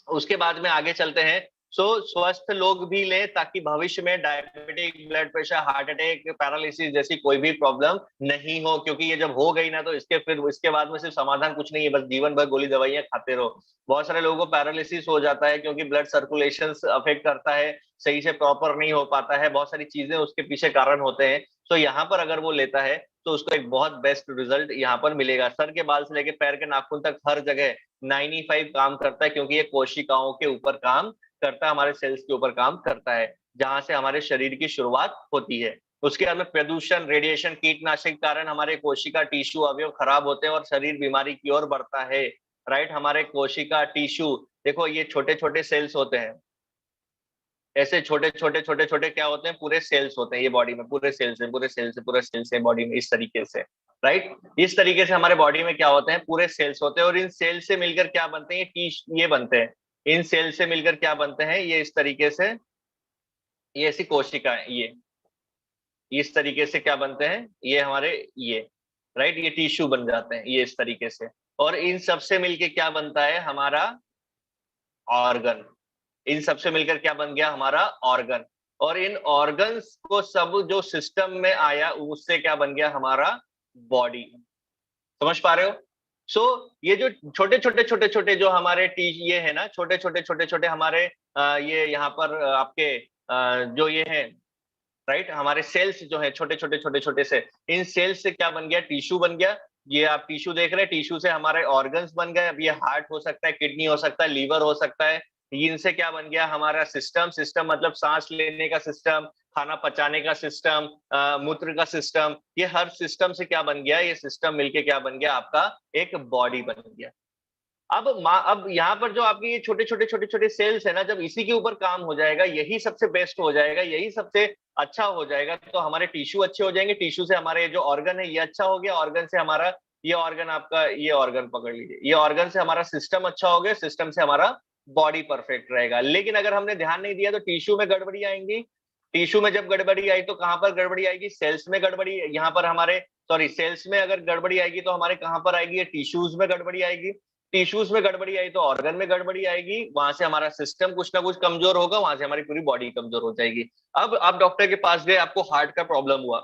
उसके बाद में आगे चलते हैं। स्वस्थ लोग भी लें ताकि भविष्य में diabetic, blood pressure, heart attack, paralysis जैसी कोई भी प्रॉब्लम नहीं हो, क्योंकि ये जब हो गई ना तो इसके बाद में सिर्फ समाधान कुछ नहीं है, बस जीवन भर गोली दवाइयां खाते रहो। बहुत सारे लोगों को पैरालिसिस हो जाता है क्योंकि ब्लड सर्कुलेशन अफेक्ट करता है, सही से प्रॉपर नहीं हो पाता है, बहुत सारी चीजें उसके पीछे कारण होते हैं। तो यहाँ पर अगर वो लेता है तो उसको एक बहुत बेस्ट रिजल्ट यहाँ पर मिलेगा। सर के बाल से लेकर पैर के नाखून तक हर जगह 95 काम करता है, क्योंकि ये कोशिकाओं के ऊपर काम करता है, हमारे सेल्स के ऊपर काम करता है, जहां से हमारे शरीर की शुरुआत होती है। उसके बाद में प्रदूषण, रेडिएशन, कीटनाशक के कारण हमारे कोशिका टिश्यू अवयव खराब होते हैं और शरीर बीमारी की ओर बढ़ता है। राइट, हमारे कोशिका टिश्यू, देखो ये छोटे छोटे सेल्स होते हैं, ऐसे छोटे छोटे छोटे छोटे क्या होते हैं, पूरे सेल्स होते हैं ये बॉडी में, पूरे सेल्स है, पूरे सेल्स है, पूरे सेल्स है बॉडी में, इस तरीके से। राइट, इस तरीके से हमारे बॉडी में क्या होते हैं, पूरे सेल्स होते हैं, और इन सेल से मिलकर क्या बनते हैं, ये बनते हैं। इन सेल से मिलकर क्या बनते हैं, ये इस तरीके से, ये ऐसी कोशिकाएं, ये इस तरीके से क्या बनते हैं, ये हमारे ये, राइट, ये टिश्यू बन जाते हैं ये इस तरीके से। और इन सब से मिलके क्या बनता है, हमारा ऑर्गन। इन सब से मिलकर क्या बन गया, हमारा ऑर्गन। और इन ऑर्गन्स को सब जो सिस्टम में आया, उससे क्या बन गया, हमारा बॉडी। समझ पा रहे हो? सो ये जो छोटे छोटे छोटे छोटे जो हमारे ये है ना, छोटे छोटे छोटे छोटे हमारे ये यहाँ पर आपके जो ये है, राइट, हमारे सेल्स जो है छोटे छोटे छोटे छोटे से, इन सेल्स से क्या बन गया, टिश्यू बन गया। ये आप टिश्यू देख रहे हैं, टिश्यू से हमारे ऑर्गन्स बन गए। अब ये हार्ट हो सकता है, किडनी हो सकता है, लीवर हो सकता है। इनसे क्या बन गया, हमारा सिस्टम। सिस्टम मतलब सांस लेने का सिस्टम, खाना पचाने का सिस्टम, मूत्र का सिस्टम। ये हर सिस्टम से क्या बन गया, ये सिस्टम मिलके क्या बन गया, आपका एक बॉडी बन गया। अब यहाँ पर जो आपके ये छोटे छोटे छोटे छोटे सेल्स है ना, जब इसी के ऊपर काम हो जाएगा, यही सबसे बेस्ट हो जाएगा, यही सबसे अच्छा हो जाएगा, तो हमारे टिश्यू अच्छे हो जाएंगे। टिश्यू से हमारे जो ऑर्गन है ये अच्छा हो गया, ऑर्गन से हमारा ये ऑर्गन, आपका ये ऑर्गन पकड़ लीजिए, ये ऑर्गन से हमारा सिस्टम अच्छा हो गया, सिस्टम से हमारा बॉडी परफेक्ट रहेगा। लेकिन अगर हमने ध्यान नहीं दिया तो टिश्यू में गड़बड़ी आएंगी। टिश्यू में जब गड़बड़ी आई तो कहां पर गड़बड़ी आएगी, सेल्स में गड़बड़ी, यहाँ पर हमारे, सॉरी, सेल्स में अगर गड़बड़ी आएगी तो हमारे कहां पर आएगी, टिश्यूज में गड़बड़ी आएगी। टिश्यूज में गड़बड़ी आई तो ऑर्गन में गड़बड़ी आएगी, वहां से हमारा सिस्टम कुछ ना कुछ कमजोर होगा, वहां से हमारी पूरी बॉडी कमजोर हो जाएगी। अब आप डॉक्टर के पास गए, आपको हार्ट का प्रॉब्लम हुआ,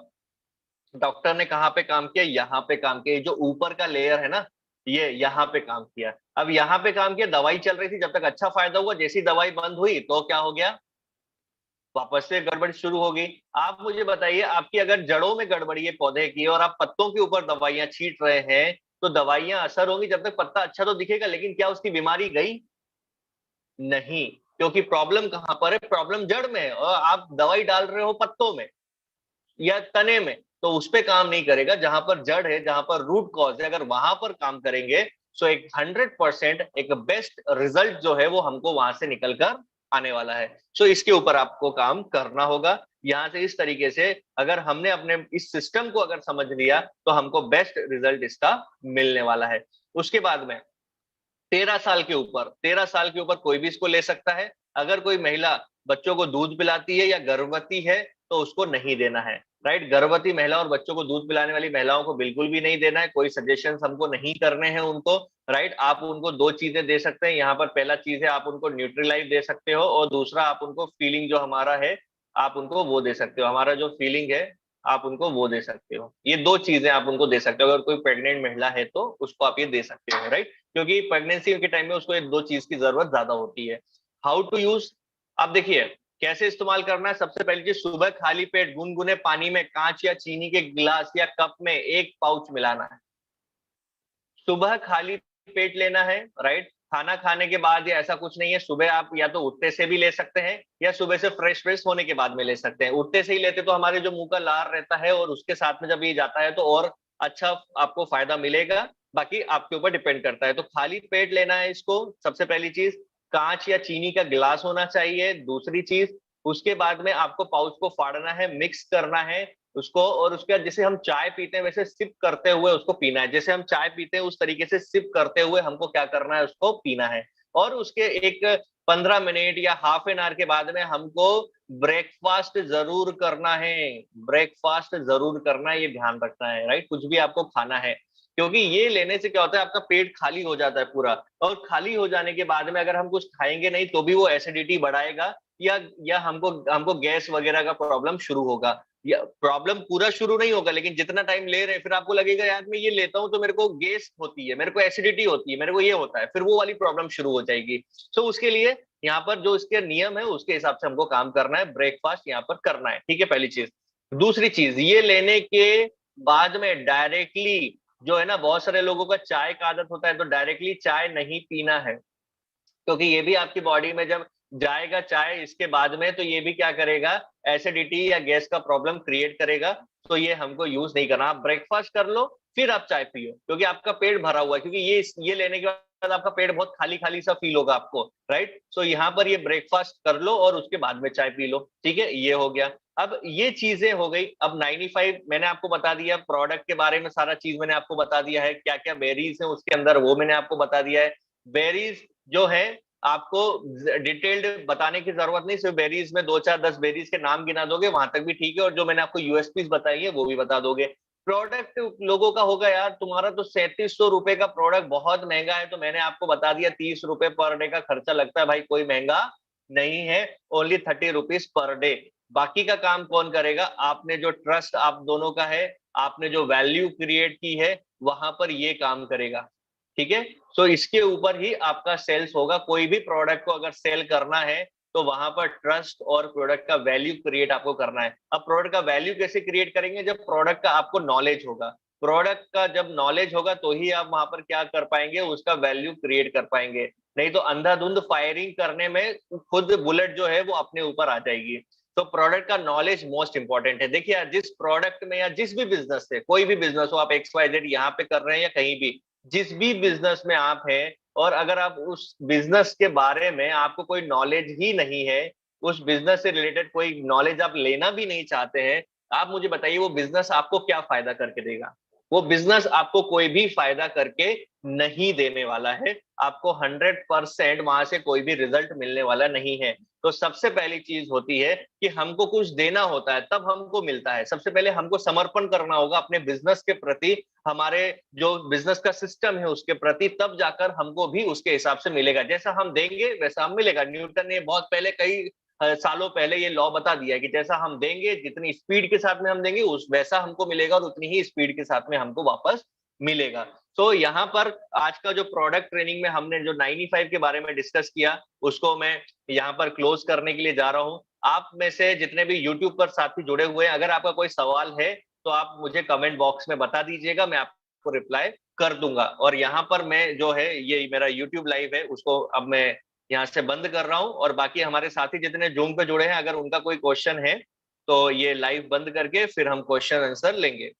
डॉक्टर ने कहाँ पे काम किया, यहाँ पे काम किया। जो ऊपर का लेयर है ना, ये यहाँ पे काम किया। अब यहाँ पे काम किया, दवाई चल रही थी जब तक अच्छा फायदा हुआ, जैसी दवाई बंद हुई तो क्या हो गया, वापस से गड़बड़ी शुरू हो गई। आप मुझे बताइए, आपकी अगर जड़ों में गड़बड़ी है पौधे की और आप पत्तों के ऊपर दवाइयां छीट रहे हैं, तो दवाइयां असर होंगी जब तक पत्ता अच्छा तो दिखेगा, लेकिन क्या उसकी बीमारी गई, नहीं, क्योंकि प्रॉब्लम कहां पर है, प्रॉब्लम जड़ में है, और आप दवाई डाल रहे हो पत्तों में या तने में, तो उस पे काम नहीं करेगा। जहां पर जड़ है, जहां पर रूट कॉज है, अगर वहां पर काम करेंगे तो एक 100% एक बेस्ट रिजल्ट जो है वो हमको वहां से निकल कर आने वाला है। सो इसके ऊपर आपको काम करना होगा। यहाँ से इस तरीके से अगर हमने अपने इस सिस्टम को अगर समझ लिया तो हमको बेस्ट रिजल्ट इसका मिलने वाला है। उसके बाद में 13 साल के ऊपर कोई भी इसको ले सकता है। अगर कोई महिला बच्चों को दूध पिलाती है या गर्भवती है तो उसको नहीं देना है। राइट, गर्भवती महिला और बच्चों को दूध पिलाने वाली महिलाओं को बिल्कुल भी नहीं देना है, कोई सजेशन हमको नहीं करने हैं उनको। राइट, आप उनको दो चीजें दे सकते हैं यहाँ पर। पहला चीज है आप उनको न्यूट्रीलाइट दे सकते हो, और दूसरा आप उनको फीलिंग जो हमारा है आप उनको वो दे सकते हो, हमारा जो फीलिंग है आप उनको वो दे सकते हो। ये दो चीजें आप उनको दे सकते हो। अगर कोई प्रेग्नेंट महिला है तो उसको आप ये दे सकते हो। राइट, क्योंकि प्रेगनेंसी के टाइम में उसको ये दो चीज की जरूरत ज्यादा होती है। हाउ टू यूज, आप देखिए कैसे इस्तेमाल करना है। सबसे पहली चीज, सुबह खाली पेट गुनगुने पानी में कांच या चीनी के गिलास या कप में एक पाउच मिलाना है। सुबह खाली पेट लेना है। राइट, खाना खाने के बाद या ऐसा कुछ नहीं है, सुबह आप या तो उठते से भी ले सकते हैं या सुबह से फ्रेश फ्रेश होने के बाद में ले सकते हैं। उठते से ही लेते तो हमारे जो मुंह का लार रहता है और उसके साथ में जब ये जाता है तो और अच्छा आपको फायदा मिलेगा। बाकी आपके ऊपर डिपेंड करता है। तो खाली पेट लेना है इसको, सबसे पहली चीज। कांच या चीनी का गिलास होना चाहिए, दूसरी चीज। उसके बाद में आपको पाउच को फाड़ना है, मिक्स करना है उसको, और उसके बाद जैसे हम चाय पीते हैं वैसे सिप करते हुए उसको पीना है। जैसे हम चाय पीते हैं उस तरीके से सिप करते हुए हमको क्या करना है, उसको पीना है। और उसके एक 15 मिनट या हाफ एन आवर के बाद में हमको ब्रेकफास्ट जरूर करना है। ब्रेकफास्ट जरूर करना है, ये ध्यान रखना है। राइट, कुछ भी आपको खाना है, क्योंकि ये लेने से क्या होता है, आपका पेट खाली हो जाता है पूरा, और खाली हो जाने के बाद में अगर हम कुछ खाएंगे नहीं तो भी वो एसिडिटी बढ़ाएगा, या हमको हमको गैस वगैरह का प्रॉब्लम शुरू होगा। या प्रॉब्लम पूरा शुरू नहीं होगा, लेकिन जितना टाइम ले रहे हैं फिर आपको लगेगा यार मैं ये लेता हूँ तो मेरे को गैस होती है, मेरे को एसिडिटी होती है, मेरे को ये होता है, फिर वो वाली प्रॉब्लम शुरू हो जाएगी। तो उसके लिए यहाँ पर जो इसके नियम है उसके हिसाब से हमको काम करना है, ब्रेकफास्ट यहाँ पर करना है। ठीक है, पहली चीज। दूसरी चीज, ये लेने के बाद में डायरेक्टली जो है ना, बहुत सारे लोगों का चाय का आदत होता है, तो डायरेक्टली चाय नहीं पीना है, क्योंकि ये भी आपकी बॉडी में जब जाएगा चाय इसके बाद में, तो ये भी क्या करेगा, एसिडिटी या गैस का प्रॉब्लम क्रिएट करेगा। तो ये हमको यूज नहीं करना। आप ब्रेकफास्ट कर लो फिर आप चाय पियो, क्योंकि आपका पेट भरा हुआ है, क्योंकि ये लेने के बाद आपका पेट बहुत खाली खाली सा फील होगा आपको, राइट। सो यहाँ पर ये ब्रेकफास्ट कर लो और उसके बाद में चाय पी लो, ठीक है, ये हो गया। अब ये चीजें हो गई। अब 95 मैंने आपको बता दिया, प्रोडक्ट के बारे में सारा चीज मैंने आपको बता दिया है, क्या क्या बेरीज है उसके अंदर वो मैंने आपको बता दिया है। बेरीज जो है आपको डिटेल्ड बताने की जरूरत नहीं, सिर्फ बेरीज में 2 4 10 बेरीज के नाम गिना दोगे, वहां तक भी ठीक है, और जो मैंने आपको यूएसपी बताई है वो भी बता दोगे। प्रोडक्ट लोगों का होगा यार तुम्हारा तो 3700 रुपए का प्रोडक्ट बहुत महंगा है, तो मैंने आपको बता दिया 30 रुपए पर डे का खर्चा लगता है। भाई कोई महंगा नहीं है, ओनली 30 रुपीज पर डे। बाकी का काम कौन करेगा, आपने जो ट्रस्ट आप दोनों का है, आपने जो वैल्यू क्रिएट की है, वहां पर ये काम करेगा, ठीक है। सो इसके ऊपर ही आपका सेल्स होगा। कोई भी प्रोडक्ट को अगर सेल करना है तो वहां पर ट्रस्ट और प्रोडक्ट का वैल्यू क्रिएट आपको करना है। अब प्रोडक्ट का वैल्यू कैसे क्रिएट करेंगे, जब प्रोडक्ट का आपको नॉलेज होगा। प्रोडक्ट का जब नॉलेज होगा तो ही आप वहां पर क्या कर पाएंगे, उसका वैल्यू क्रिएट कर पाएंगे। नहीं तो अंधाधुंध फायरिंग करने में खुद बुलेट जो है वो अपने ऊपर आ जाएगी। तो प्रोडक्ट का नॉलेज मोस्ट इंपॉर्टेंट है। देखिए यार, जिस प्रोडक्ट में या जिस भी बिजनेस से, कोई भी बिजनेस हो, आप XYZ यहाँ पे कर रहे हैं या कहीं भी, जिस भी बिजनेस में आप हैं, और अगर आप उस बिजनेस के बारे में आपको कोई नॉलेज ही नहीं है, उस बिजनेस से रिलेटेड कोई नॉलेज आप लेना भी नहीं चाहते हैं, आप मुझे बताइए वो बिजनेस आपको क्या फायदा करके देगा। वो बिजनेस आपको कोई भी फायदा करके नहीं देने वाला है। आपको 100% वहां से कोई भी रिजल्ट मिलने वाला नहीं है। तो सबसे पहली चीज होती है कि हमको कुछ देना होता है, तब हमको मिलता है। सबसे पहले हमको समर्पण करना होगा अपने बिजनेस के प्रति, हमारे जो बिजनेस का सिस्टम है उसके प्रति, तब जाकर हमको भी उसके हिसाब से मिलेगा। जैसा हम देंगे वैसा हम मिलेगा। न्यूटन ने बहुत पहले, कई सालों पहले ये लॉ बता दिया है कि जैसा हम देंगे, जितनी स्पीड के साथ में हम देंगे उस वैसा हमको मिलेगा, और उतनी ही स्पीड के साथ में हमको वापस मिलेगा। तो यहाँ पर आज का जो प्रोडक्ट ट्रेनिंग में हमने जो 95 के बारे में डिस्कस किया, उसको मैं यहाँ पर क्लोज करने के लिए जा रहा हूँ। आप में से जितने भी यूट्यूब पर साथी जुड़े हुए हैं, अगर आपका कोई सवाल है तो आप मुझे कमेंट बॉक्स में बता दीजिएगा, मैं आपको रिप्लाई कर दूंगा। और यहाँ पर मैं जो है, ये मेरा यूट्यूब लाइव है, उसको अब मैं यहाँ से बंद कर रहा हूँ। और बाकी हमारे साथी जितने जूम पे जुड़े हैं, अगर उनका कोई क्वेश्चन है तो ये लाइव बंद करके फिर हम क्वेश्चन आंसर लेंगे।